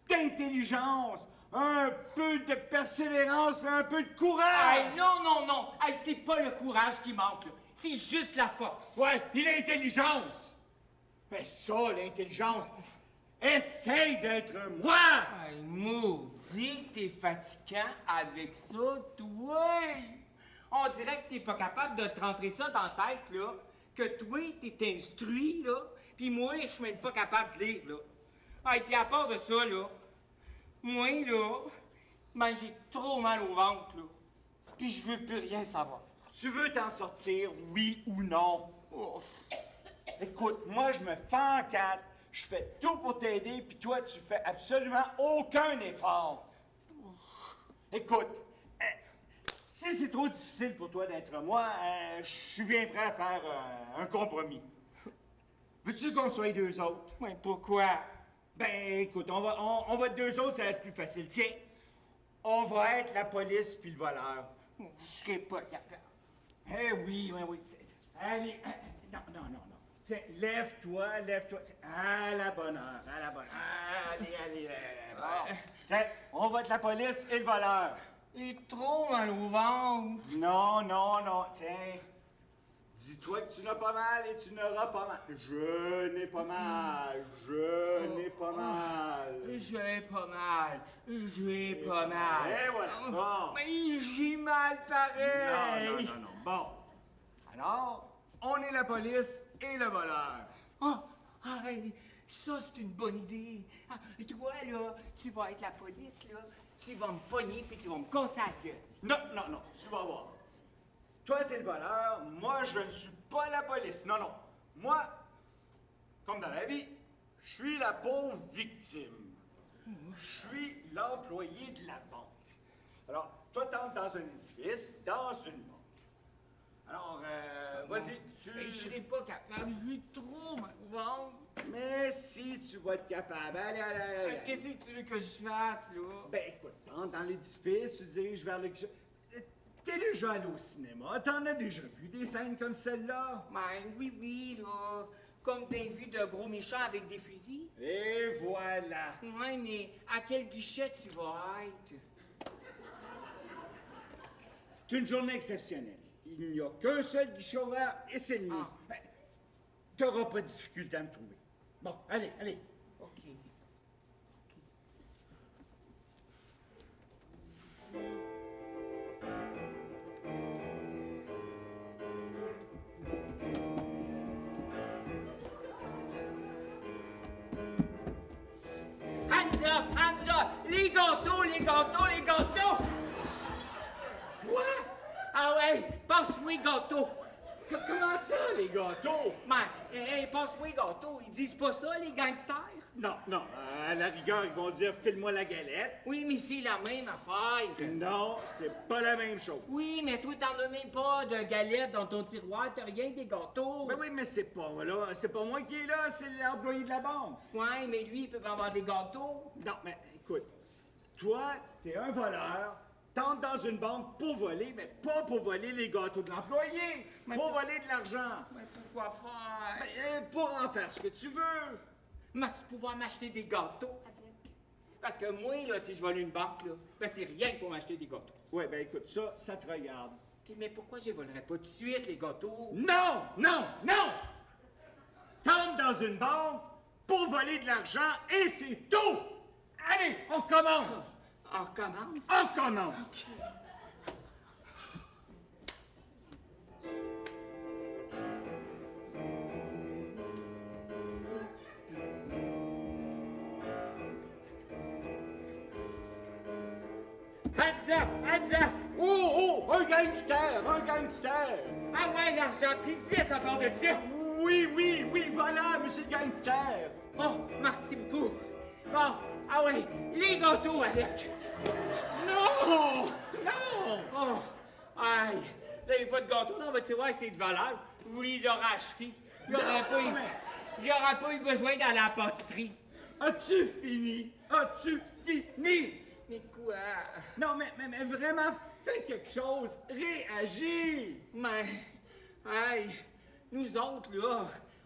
[SPEAKER 1] d'intelligence, un peu de persévérance, mais un peu de courage.
[SPEAKER 2] Hey, non. Hey, c'est pas le courage qui manque, là. C'est juste la force.
[SPEAKER 1] Ouais, puis l'intelligence. Mais ça, l'intelligence, essaye d'être moi.
[SPEAKER 2] Hey, maudit, t'es fatigant avec ça, toi. On dirait que t'es pas capable de te rentrer ça dans la tête, là. Que toi, t'es instruit, là. Puis moi, je suis même pas capable de lire, là. Hey, puis à part de ça, là, moi, là, ben j'ai trop mal au ventre, là. Puis je veux plus rien savoir.
[SPEAKER 1] Tu veux t'en sortir, oui ou non?
[SPEAKER 2] Oh.
[SPEAKER 1] Écoute, moi, je me fais en quatre. Je fais tout pour t'aider, puis toi, tu fais absolument aucun effort. Écoute, si c'est trop difficile pour toi d'être moi, je suis bien prêt à faire un compromis. Veux-tu qu'on soit deux autres?
[SPEAKER 2] Ouais, pourquoi?
[SPEAKER 1] Ben, écoute, on va être deux autres, ça va être plus facile. Tiens, on va être la police puis le voleur.
[SPEAKER 2] Je serais pas capable.
[SPEAKER 1] Eh oui. Allez, non. Tiens, lève-toi. Tiens, à la bonne heure. Allez. Bon. Tiens, on va être la police et le voleur.
[SPEAKER 2] J'ai trop mal au ventre.
[SPEAKER 1] Non. Tiens, dis-toi que tu n'as pas mal et tu n'auras pas mal. Je n'ai pas mal.
[SPEAKER 2] J'ai pas mal.
[SPEAKER 1] Et voilà. Bon.
[SPEAKER 2] Mais j'ai mal pareil.
[SPEAKER 1] Non. Bon. Alors, on est la police et le voleur.
[SPEAKER 2] Oh, hey, ça, c'est une bonne idée. Ah, toi, là, tu vas être la police, là. Tu vas me pogner puis tu vas me casser la gueule.
[SPEAKER 1] Non, tu vas voir. Toi, t'es le voleur, moi, je ne suis pas la police. Non. Moi, comme dans la vie, je suis la pauvre victime. Je suis l'employé de la banque. Alors, toi, t'entres dans un édifice, dans une banque. Alors, vas-y,
[SPEAKER 2] Je serai pas capable, j'ai trop mal au ventre.
[SPEAKER 1] Mais si tu vas être capable, allez.
[SPEAKER 2] Qu'est-ce que tu veux que je fasse, là?
[SPEAKER 1] Ben, écoute, t'entres dans l'édifice, tu te diriges vers le... T'es déjà allé au cinéma, t'en as déjà vu des scènes comme celle-là?
[SPEAKER 2] Ben oui, là. Comme des vues de gros méchants avec des fusils.
[SPEAKER 1] Et voilà.
[SPEAKER 2] Ouais, mais à quel guichet tu vas être?
[SPEAKER 1] C'est une journée exceptionnelle. Il n'y a qu'un seul guichet ouvert et c'est le mien.
[SPEAKER 2] Ah.
[SPEAKER 1] Ben, t'auras pas de difficulté à me trouver. Bon, allez.
[SPEAKER 2] OK. Hands up! Les gâteaux, les gâteaux, les gâteaux!
[SPEAKER 1] Quoi?
[SPEAKER 2] Ah ouais, passe-moi les gâteaux!
[SPEAKER 1] Comment ça, les gâteaux?
[SPEAKER 2] Mais, passe-moi les gâteaux, ils disent pas ça, les gangsters?
[SPEAKER 1] Non, non, à la rigueur, ils vont dire « file-moi la galette
[SPEAKER 2] Oui, mais c'est la même affaire. ».
[SPEAKER 1] Non, c'est pas la même chose.
[SPEAKER 2] Oui, mais toi, t'en as même pas de galettes dans ton tiroir, t'as rien des gâteaux.
[SPEAKER 1] Ben oui, mais c'est pas moi qui est là, c'est l'employé de la banque.
[SPEAKER 2] Ouais, mais lui, il peut pas avoir des gâteaux.
[SPEAKER 1] Non, mais écoute, toi, t'es un voleur, t'entres dans une banque pour voler, mais pas pour voler les gâteaux de l'employé,
[SPEAKER 2] Mais
[SPEAKER 1] pour voler de l'argent.
[SPEAKER 2] Mais pourquoi faire?
[SPEAKER 1] Pour en faire ce que tu veux.
[SPEAKER 2] Max, pouvoir m'acheter des gâteaux avec? Parce que moi, là, si je vole une banque, là, ben c'est rien pour m'acheter des gâteaux.
[SPEAKER 1] Ouais, ben écoute, ça te regarde.
[SPEAKER 2] Ok, mais pourquoi je volerais pas tout de suite les gâteaux?
[SPEAKER 1] Non, non, non! T'entres dans une banque pour voler de l'argent et c'est tout! Allez, on recommence!
[SPEAKER 2] On recommence?
[SPEAKER 1] On commence!
[SPEAKER 2] Hands up! Hands up!
[SPEAKER 1] Oh, oh, un gangster, un gangster!
[SPEAKER 2] Ah ouais, l'argent, pis vite à part de ça!
[SPEAKER 1] Oui, voilà, monsieur le gangster!
[SPEAKER 2] Oh, merci beaucoup! Bon, ah ouais, les gâteaux avec!
[SPEAKER 1] Non! Non!
[SPEAKER 2] Oh, aïe! Là, il n'y a pas de gâteau dans votre tiroir, c'est de valeur. Vous les aurez achetés. J'aurais pas eu besoin d'aller à la pâtisserie.
[SPEAKER 1] As-tu fini? As-tu fini?
[SPEAKER 2] Mais quoi?
[SPEAKER 1] Non, mais vraiment, fais quelque chose, réagis!
[SPEAKER 2] Mais, aïe, nous autres, là,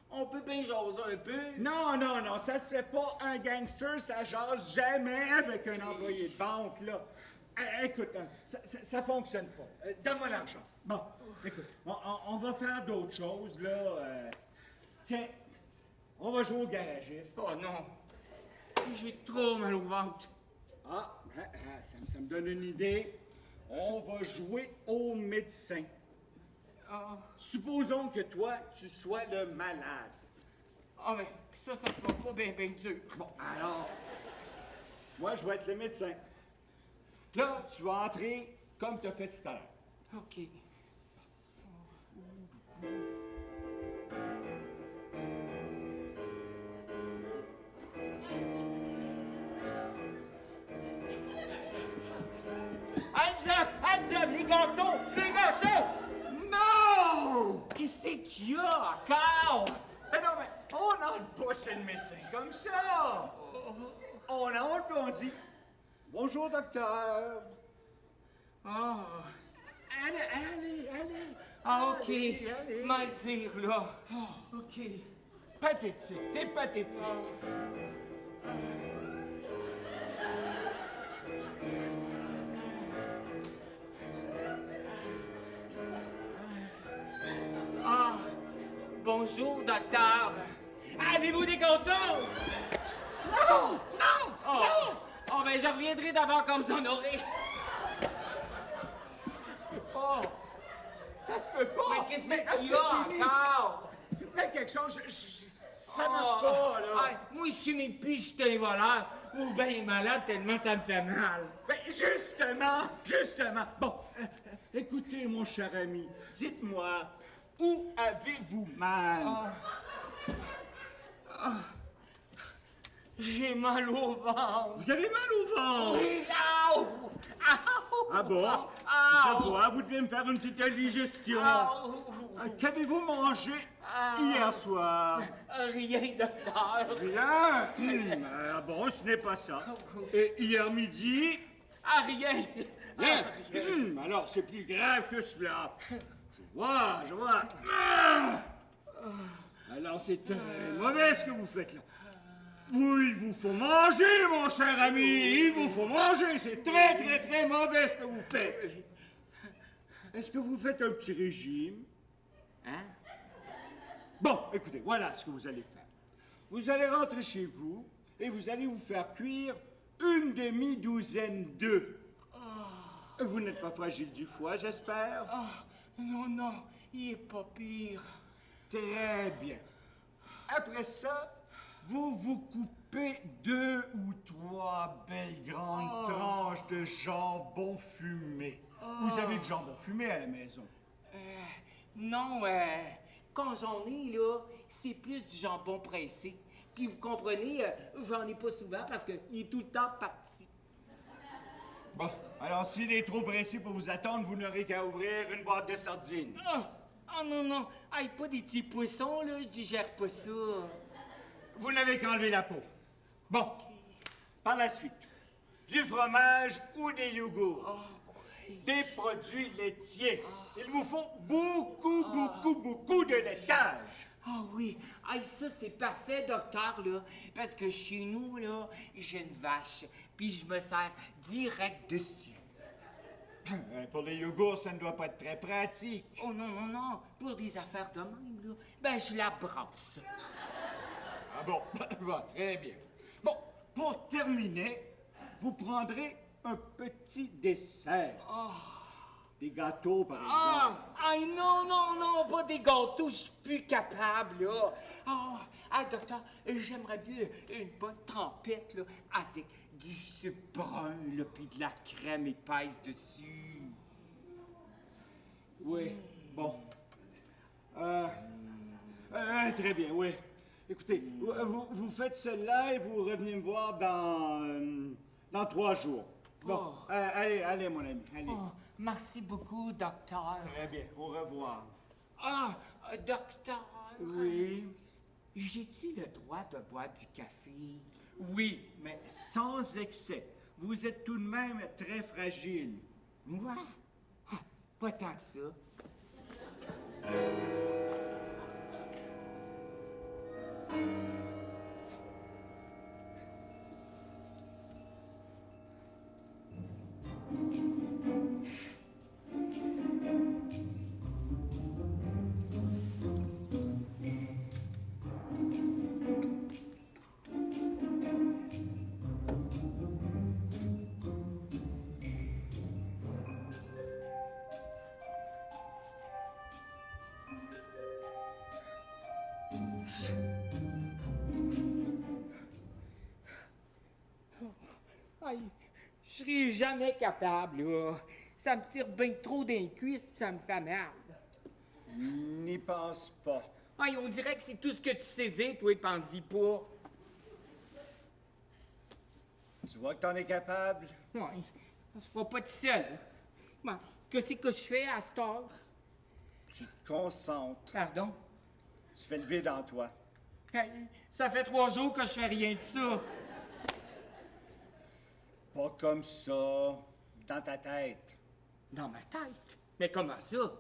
[SPEAKER 2] on peut bien jaser un peu.
[SPEAKER 1] Non, ça se fait pas. Un gangster, ça jase jamais avec un employé de banque, là. Écoute, hein, ça fonctionne pas. Donne-moi l'argent. Bon, écoute, on va faire d'autres choses, là. Tiens, on va jouer au garagiste.
[SPEAKER 2] Oh non, j'ai trop mal au ventre.
[SPEAKER 1] Ça me donne une idée. On va jouer au médecin.
[SPEAKER 2] Oh,
[SPEAKER 1] Supposons que toi, tu sois le malade.
[SPEAKER 2] oh mais ça fera pas bien dur.
[SPEAKER 1] Bon, alors, moi, je vais être le médecin. Là, tu vas entrer comme tu as fait tout à l'heure.
[SPEAKER 2] OK. Hands up, les gâteaux! Les gâteaux!
[SPEAKER 1] Non!
[SPEAKER 2] Qu'est-ce qu'il y a encore?
[SPEAKER 1] Mais non, mais on n'entre pas chez le médecin comme ça. On entre et on dit « Bonjour, docteur.
[SPEAKER 2] Oh. »
[SPEAKER 1] Allez.
[SPEAKER 2] Ah, OK.
[SPEAKER 1] Allez.
[SPEAKER 2] Mal dire, là. OK.
[SPEAKER 1] Pathétique, t'es pathétique.
[SPEAKER 2] Ah, bonjour, docteur. Avez-vous des gâteaux?
[SPEAKER 1] Non!
[SPEAKER 2] Oh, ben, je reviendrai d'abord quand vous en aurez.
[SPEAKER 1] Ça se peut pas.
[SPEAKER 2] Mais qu'est-ce qu'il y
[SPEAKER 1] as-tu
[SPEAKER 2] a
[SPEAKER 1] fini?
[SPEAKER 2] encore?
[SPEAKER 1] Fais quelque chose. Ça marche pas, là.
[SPEAKER 2] Ah, moi, je sais même plus si j'étais un voleur ou bien malade tellement ça me fait mal.
[SPEAKER 1] Ben, justement. Bon, écoutez, mon cher ami, dites-moi, où avez-vous mal?
[SPEAKER 2] J'ai mal au ventre.
[SPEAKER 1] Vous avez mal au ventre?
[SPEAKER 2] Oui, au!
[SPEAKER 1] Ah bon? Je vois, vous devez me faire une petite digestion. Qu'avez-vous mangé hier soir?
[SPEAKER 2] Rien, docteur.
[SPEAKER 1] Rien? Ah bon, ce n'est pas ça. Et hier midi?
[SPEAKER 2] Rien.
[SPEAKER 1] Rien? Alors c'est plus grave que cela. Je vois. Alors c'est mauvais ce que vous faites là. Il vous faut manger, mon cher ami. Il vous faut manger. C'est très mauvais ce que vous faites. Est-ce que vous faites un petit régime?
[SPEAKER 2] Hein?
[SPEAKER 1] Bon, écoutez, voilà ce que vous allez faire. Vous allez rentrer chez vous et vous allez vous faire cuire une demi-douzaine d'œufs. Vous n'êtes pas fragile du foie, j'espère?
[SPEAKER 2] Ah, non, non, il est pas pire.
[SPEAKER 1] Très bien. Après ça, vous vous coupez 2 ou 3 belles grandes tranches de jambon fumé. Vous avez du jambon fumé à la maison?
[SPEAKER 2] Non, quand j'en ai, là, c'est plus du jambon pressé. Puis vous comprenez, j'en ai pas souvent parce qu'il est tout le temps parti.
[SPEAKER 1] Bon, alors s'il est trop pressé pour vous attendre, vous n'aurez qu'à ouvrir une boîte de sardines.
[SPEAKER 2] Ah non, non, aïe, pas des petits poissons, là, je digère pas ça.
[SPEAKER 1] Vous n'avez qu'à enlever la peau. Bon, par la suite, du fromage ou des yogourts. Des produits laitiers. Il vous faut beaucoup, beaucoup de laitage.
[SPEAKER 2] Ah oui, aïe, ça c'est parfait, docteur, là, parce que chez nous, là, j'ai une vache, puis je me sers direct dessus.
[SPEAKER 1] Pour les yogourts, ça ne doit pas être très pratique.
[SPEAKER 2] Oh non, non, non, pour des affaires de même, là, ben je la brasse.
[SPEAKER 1] Ah bon? Bon, très bien. Bon, pour terminer, vous prendrez un petit dessert. Des gâteaux, par exemple.
[SPEAKER 2] Aïe, non, non, non, pas des gâteaux, je suis plus capable, là. Docteur, j'aimerais bien une bonne trempette, là, avec du sucre brun, là, puis de la crème épaisse dessus.
[SPEAKER 1] Oui, bon. Très bien, oui. Écoutez, vous faites celle-là et vous revenez me voir dans 3 jours. Bon, allez, mon ami, allez.
[SPEAKER 2] Merci beaucoup, docteur.
[SPEAKER 1] Très bien, au revoir.
[SPEAKER 2] Docteur.
[SPEAKER 1] Oui,
[SPEAKER 2] J'ai-tu le droit de boire du café?
[SPEAKER 1] oui, mais sans excès. Vous êtes tout de même très fragile.
[SPEAKER 2] Moi? Pas tant que ça. Aïe, je serai jamais capable, là. Ça me tire bien trop d'un cuisse, puis ça me fait mal.
[SPEAKER 1] N'y pense pas.
[SPEAKER 2] Aïe, on dirait que c'est tout ce que tu sais dire, toi, pense-y pas.
[SPEAKER 1] Tu vois que t'en es capable?
[SPEAKER 2] Ouais, ça se fera pas tout seul. Bon, qu'est-ce que je fais à cette heure?
[SPEAKER 1] Tu te concentres.
[SPEAKER 2] Pardon?
[SPEAKER 1] Tu fais le vide en toi.
[SPEAKER 2] Hey, ça fait 3 jours que je fais rien que ça.
[SPEAKER 1] Pas comme ça, dans ta tête.
[SPEAKER 2] Dans ma tête? Mais comment ça?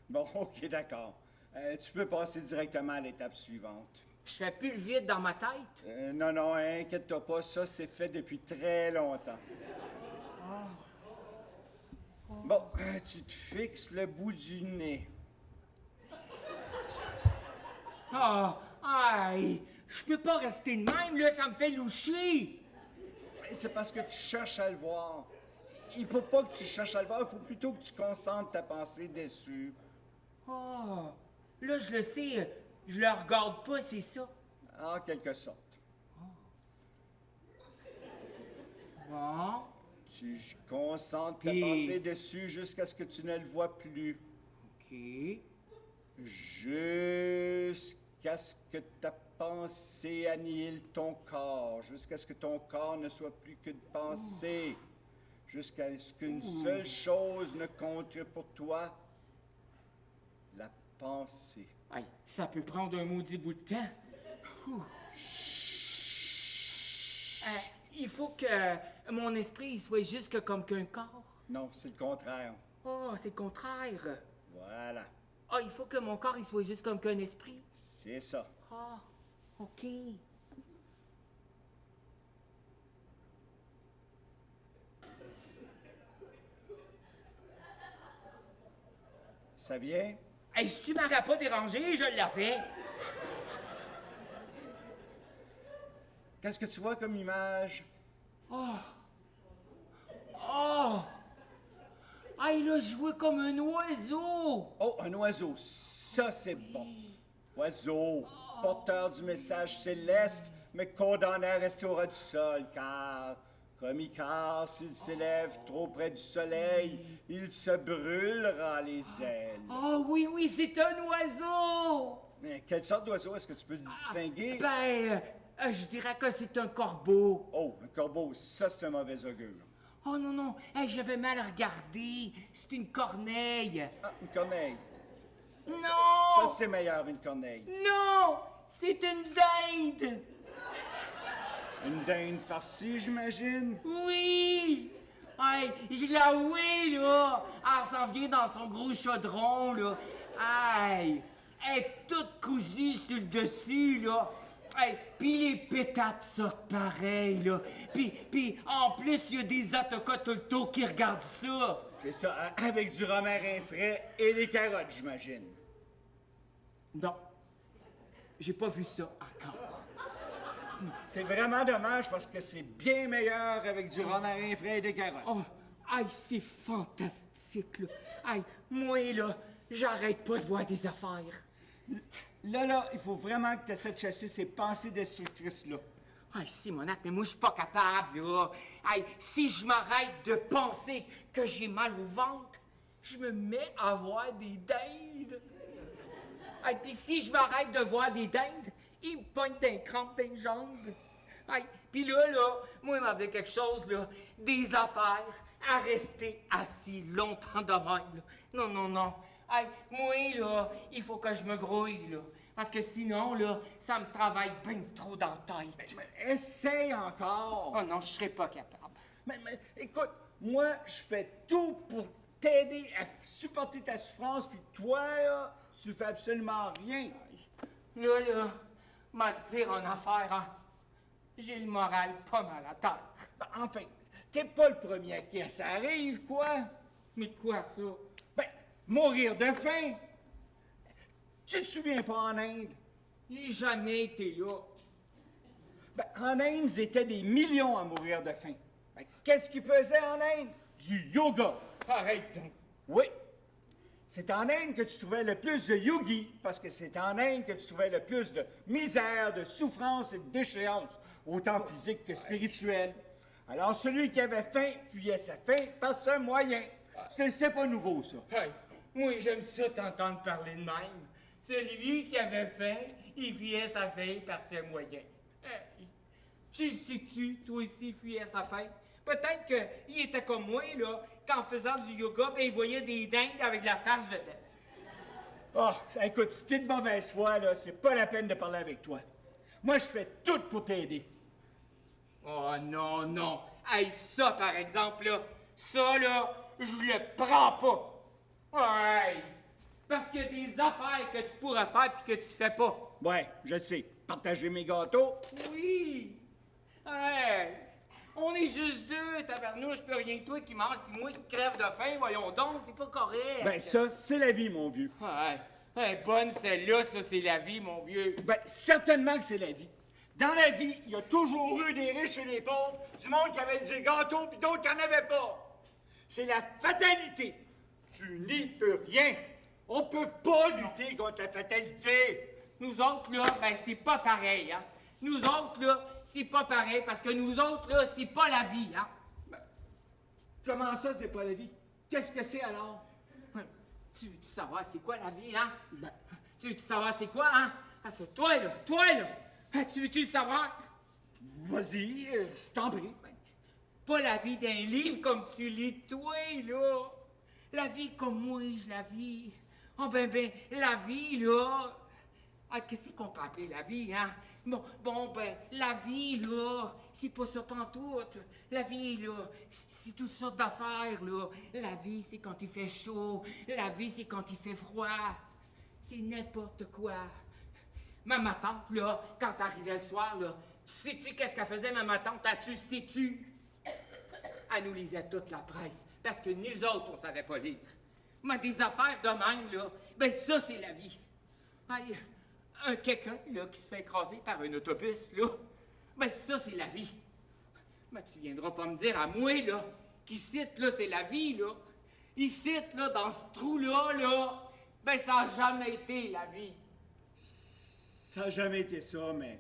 [SPEAKER 1] Bon, OK, d'accord. Tu peux passer directement à l'étape suivante.
[SPEAKER 2] Je fais plus le vide dans ma tête?
[SPEAKER 1] Non, non, inquiète-toi pas, ça c'est fait depuis très longtemps. Bon, tu te fixes le bout du nez.
[SPEAKER 2] Aïe! Je peux pas rester de même, là, ça me fait loucher!
[SPEAKER 1] Mais c'est parce que tu cherches à le voir. Il faut pas que tu cherches à le voir, il faut plutôt que tu concentres ta pensée dessus.
[SPEAKER 2] Là, je le sais, je le regarde pas, c'est ça.
[SPEAKER 1] En quelque sorte.
[SPEAKER 2] Bon.
[SPEAKER 1] Tu concentres ta
[SPEAKER 2] Et-
[SPEAKER 1] pensée dessus jusqu'à ce que tu ne le vois plus.
[SPEAKER 2] OK.
[SPEAKER 1] Jusqu'à ce que ta pensée annihile ton corps, jusqu'à ce que ton corps ne soit plus que de pensée, jusqu'à ce qu'une seule chose ne compte pour toi, la pensée.
[SPEAKER 2] Aïe, ça peut prendre un maudit bout de temps. Ouh. Il faut que mon esprit il soit juste comme qu'un corps.
[SPEAKER 1] Non, c'est le contraire.
[SPEAKER 2] C'est le contraire.
[SPEAKER 1] Voilà,
[SPEAKER 2] Il faut que mon corps il soit juste comme qu'un esprit.
[SPEAKER 1] c'est ça.
[SPEAKER 2] OK.
[SPEAKER 1] Ça vient?
[SPEAKER 2] Hey, si tu m'aurais pas dérangé, je l'avais.
[SPEAKER 1] Qu'est-ce que tu vois comme image?
[SPEAKER 2] Oh! Hey, là, je vois comme un oiseau!
[SPEAKER 1] Oh, un oiseau, ça c'est bon. Oiseau, porteur du message céleste, mais condamné à rester au ras du sol, car, comme Icare, s'il s'élève trop près du soleil, il se brûlera les ailes.
[SPEAKER 2] Oh oui, oui, c'est un oiseau!
[SPEAKER 1] Mais quelle sorte d'oiseau est-ce que tu peux le distinguer?
[SPEAKER 2] Je dirais que c'est un corbeau.
[SPEAKER 1] Oh, un corbeau, ça c'est un mauvais augure.
[SPEAKER 2] Oh non, non, hey, j'avais mal regardé. C'est une corneille.
[SPEAKER 1] Ah, une corneille.
[SPEAKER 2] Non!
[SPEAKER 1] Ça c'est meilleur, une corneille.
[SPEAKER 2] Non! C'est une dinde!
[SPEAKER 1] Une dinde farcie, j'imagine?
[SPEAKER 2] Oui! Hey, je la oui, là! Elle s'en vient dans son gros chaudron, là. Hey! Elle est toute cousue sur le dessus, là. Hey, pis les pétates sortent pareil, là. Pis en plus, il y a des autocars tout le tour qui regardent ça.
[SPEAKER 1] C'est ça, avec du romarin frais et des carottes, j'imagine.
[SPEAKER 2] Non. J'ai pas vu ça encore.
[SPEAKER 1] C'est vraiment dommage parce que c'est bien meilleur avec du romarin frais et des carottes.
[SPEAKER 2] Oh, hey, c'est fantastique, là. Hey, moi, là, j'arrête pas de voir des affaires.
[SPEAKER 1] Là, il faut vraiment que tu essaies de chasser ces pensées destructrices-là.
[SPEAKER 2] Hey, Simonac, mais moi, je suis pas capable, là. Hey, si je m'arrête de penser que j'ai mal au ventre, je me mets à voir des dindes. Hey, puis si je m'arrête de voir des dindes, ils me pognent d'un crampe dans les jambes. Hey, puis là, moi, il m'a dit quelque chose, là. Des affaires à rester assis longtemps de même, là. Non, non, non. Hey, moi, là, il faut que je me grouille, là. Parce que sinon, là, ça me travaille bien trop dans la tête.
[SPEAKER 1] Mais essaye encore.
[SPEAKER 2] Oh non, je serais pas capable.
[SPEAKER 1] Mais écoute, moi, je fais tout pour t'aider à supporter ta souffrance, puis toi, là, tu fais absolument rien.
[SPEAKER 2] Là, m'a dire en affaire, hein. J'ai le moral pas mal à terre.
[SPEAKER 1] Ben, enfin, t'es pas le premier à qui ça arrive, quoi.
[SPEAKER 2] Mais quoi, ça?
[SPEAKER 1] Ben, mourir de faim. Tu te souviens pas en Inde?
[SPEAKER 2] J'ai jamais été là.
[SPEAKER 1] Ben, en Inde, ils étaient des millions à mourir de faim. Ben, qu'est-ce qu'ils faisaient en Inde? Du yoga.
[SPEAKER 2] Arrête donc.
[SPEAKER 1] Oui. C'est en Inde que tu trouvais le plus de yogis, parce que c'est en Inde que tu trouvais le plus de misère, de souffrance et de déchéance, autant physique que spirituelle. Alors, celui qui avait faim fuyait sa faim par ce moyen. C'est pas nouveau, ça.
[SPEAKER 2] Hey, moi, j'aime ça t'entendre parler de même. Celui qui avait faim, il fuyait sa faim par ce moyen. Hey, tu sais-tu, toi aussi, fuyais sa faim? Peut-être qu'il était comme moi, là, qu'en faisant du yoga, ben, il voyait des dindes avec la face vedette.
[SPEAKER 1] Ah, écoute, si t'es de mauvaise foi, là, c'est pas la peine de parler avec toi. Moi, je fais tout pour t'aider.
[SPEAKER 2] Oh non, non. Hey, ça, par exemple, là, ça, là, je le prends pas. Ouais. Parce qu'il y a des affaires que tu pourrais faire puis que tu fais pas.
[SPEAKER 1] Ouais, je sais. Partager mes gâteaux.
[SPEAKER 2] Oui. Hey. On est juste deux, tabarnouche, je peux rien que toi qui mange, puis moi qui crève de faim, voyons donc, c'est pas correct.
[SPEAKER 1] Ben, ça, c'est la vie, mon vieux.
[SPEAKER 2] Ouais. Hey, bonne celle-là, ça, c'est la vie, mon vieux.
[SPEAKER 1] Ben, certainement que c'est la vie. Dans la vie, il y a toujours eu des riches et des pauvres, du monde qui avait des gâteaux puis d'autres qui n'en avaient pas. C'est la fatalité. Tu n'y peux rien. On peut pas lutter contre la fatalité.
[SPEAKER 2] Nous autres, là, ben, c'est pas pareil, hein. Nous autres, là, c'est pas pareil, parce que nous autres, là, c'est pas la vie, hein.
[SPEAKER 1] Ben, comment ça, c'est pas la vie? Qu'est-ce que c'est alors?
[SPEAKER 2] Tu veux savoir c'est quoi la vie, hein? Ben, tu veux savoir c'est quoi, hein? Parce que toi, là, hein, tu veux-tu le savoir?
[SPEAKER 1] Vas-y, je t'en prie.
[SPEAKER 2] Ben, pas la vie d'un livre comme tu lis, toi, là. La vie comme moi, je la vis. Oh, ben, la vie, là. Ah, qu'est-ce qu'on peut appeler la vie, hein? Bon, ben, la vie, là, c'est pas ça pantoute. La vie, là, c'est toutes sortes d'affaires, là. La vie, c'est quand il fait chaud. La vie, c'est quand il fait froid. C'est n'importe quoi. Ma tante, là, quand t'arrivais le soir, là, sais-tu qu'est-ce qu'elle faisait, ma tante? As-tu, sais-tu? Elle nous lisait toute la presse, parce que nous autres, on savait pas lire. Mais des affaires de même, là, ben ça, c'est la vie. Aïe, quelqu'un, là, qui se fait écraser par un autobus, là, ben ça, c'est la vie. Mais tu viendras pas me dire à moi, là, qu'ici, là, c'est la vie, là. Ici, là, dans ce trou-là, là, ben, ça n'a jamais été la vie.
[SPEAKER 1] Ça n'a jamais été ça, mais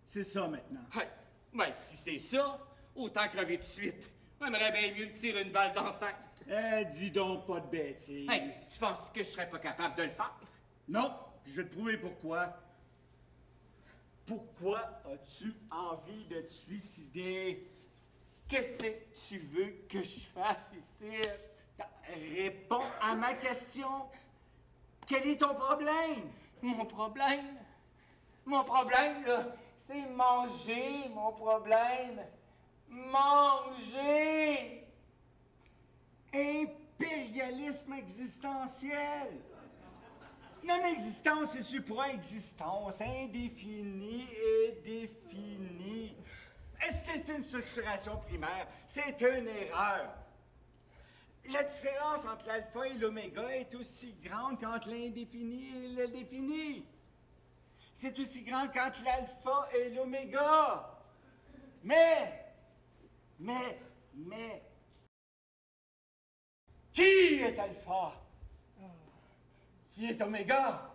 [SPEAKER 1] c'est ça maintenant.
[SPEAKER 2] Hey, ben, si c'est ça, autant crever tout de suite. J'aimerais bien mieux me tirer une balle dans la tête.
[SPEAKER 1] Dis donc pas de bêtises.
[SPEAKER 2] Hey, tu penses que je serais pas capable de le faire?
[SPEAKER 1] Non, je vais te prouver pourquoi. Pourquoi as-tu envie de te suicider?
[SPEAKER 2] Qu'est-ce que tu veux que je fasse ici?
[SPEAKER 1] Réponds à ma question. Quel est ton problème?
[SPEAKER 2] Mon problème? Mon problème, là, c'est manger, mon problème. Manger!
[SPEAKER 1] Impérialisme existentiel. Non-existence et supra-existence, indéfinie et définie. C'est une structuration primaire, c'est une erreur. La différence entre l'alpha et l'oméga est aussi grande qu'entre l'indéfini et le défini. C'est aussi grand qu'entre l'alpha et l'oméga. Mais, qui est alpha? Qui est oméga?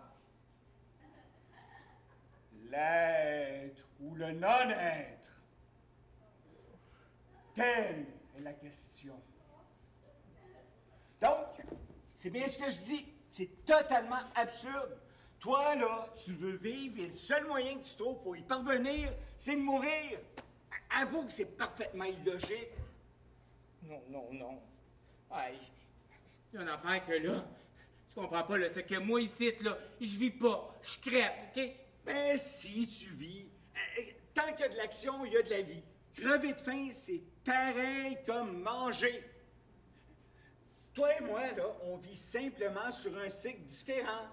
[SPEAKER 1] L'être ou le non-être? Telle est la question. Donc, c'est bien ce que je dis. C'est totalement absurde. Toi, là, tu veux vivre et le seul moyen que tu trouves pour y parvenir, c'est de mourir. Avoue que c'est parfaitement illogique.
[SPEAKER 2] Non. Aïe, il y a une affaire que là, tu comprends pas, là, c'est que moi ici, là, je vis pas, je crève, OK?
[SPEAKER 1] Mais si tu vis, tant qu'il y a de l'action, il y a de la vie. Crever de faim, c'est pareil comme manger. Toi et moi, là, on vit simplement sur un cycle différent.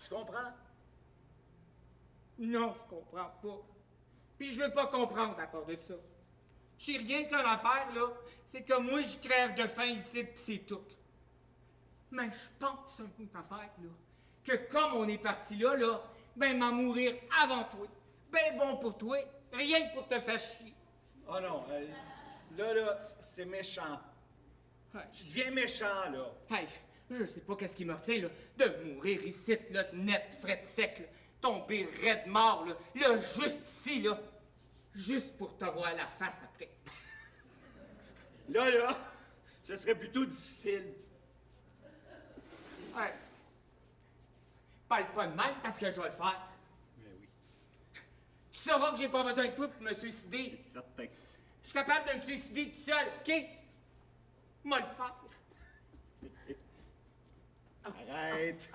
[SPEAKER 1] Tu comprends?
[SPEAKER 2] Non, je comprends pas. Puis je veux pas comprendre à part de ça. J'ai rien qu'à faire, là, c'est que moi, je crève de faim ici, pis c'est tout. Mais je pense à une autre affaire, là, que comme on est parti là, ben m'en mourir avant toi. Ben bon pour toi, rien que pour te faire chier.
[SPEAKER 1] Oh non, là, c'est méchant.
[SPEAKER 2] Hey.
[SPEAKER 1] Tu deviens méchant, là.
[SPEAKER 2] Hey, je sais pas qu'est-ce qui me retient, là, de mourir ici, là, net, frais de sec, là, tomber raide mort, là, juste ici, là, juste pour te voir la face après.
[SPEAKER 1] Là, ce serait plutôt difficile.
[SPEAKER 2] Ouais. Parle pas de mal parce que je vais le faire.
[SPEAKER 1] Mais oui,
[SPEAKER 2] Tu sauras que j'ai pas besoin de toi pour me suicider.
[SPEAKER 1] certain.
[SPEAKER 2] Je suis capable de me suicider tout seul, OK? Moi le faire.
[SPEAKER 1] Arrête.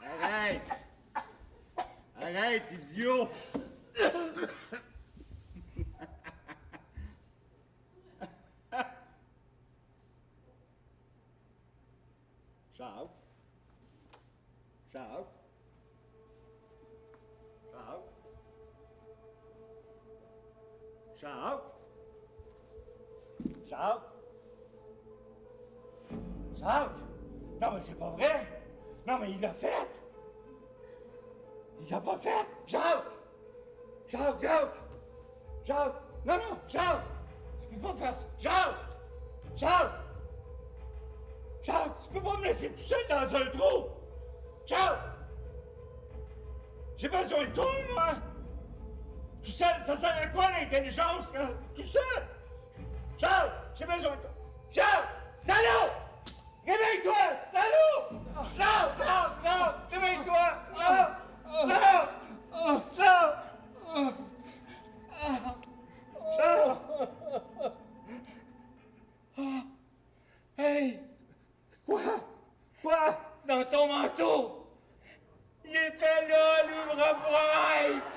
[SPEAKER 1] Arrête. Arrête, idiot. Jacques. Jacques. Jacques. Jacques. Jacques. Jacques. Non, mais c'est pas vrai. Non, mais il l'a fait. Il l'a pas fait. Jacques. Jacques, Jacques. Jacques. Non, Jacques. Tu peux pas faire ça. Jacques. Jacques. Jacques, tu peux pas me laisser tout seul dans un trou! Jacques! J'ai besoin de toi, moi! Tout seul, ça sert à quoi l'intelligence, là? Tout seul! Jacques! J'ai besoin de toi! Jacques! Salaud! Réveille-toi! Salaud! Jacques! Réveille-toi! Jacques!
[SPEAKER 2] Hey!
[SPEAKER 1] Quoi?
[SPEAKER 2] Dans ton manteau! Il était là, l'ouvre-boîte!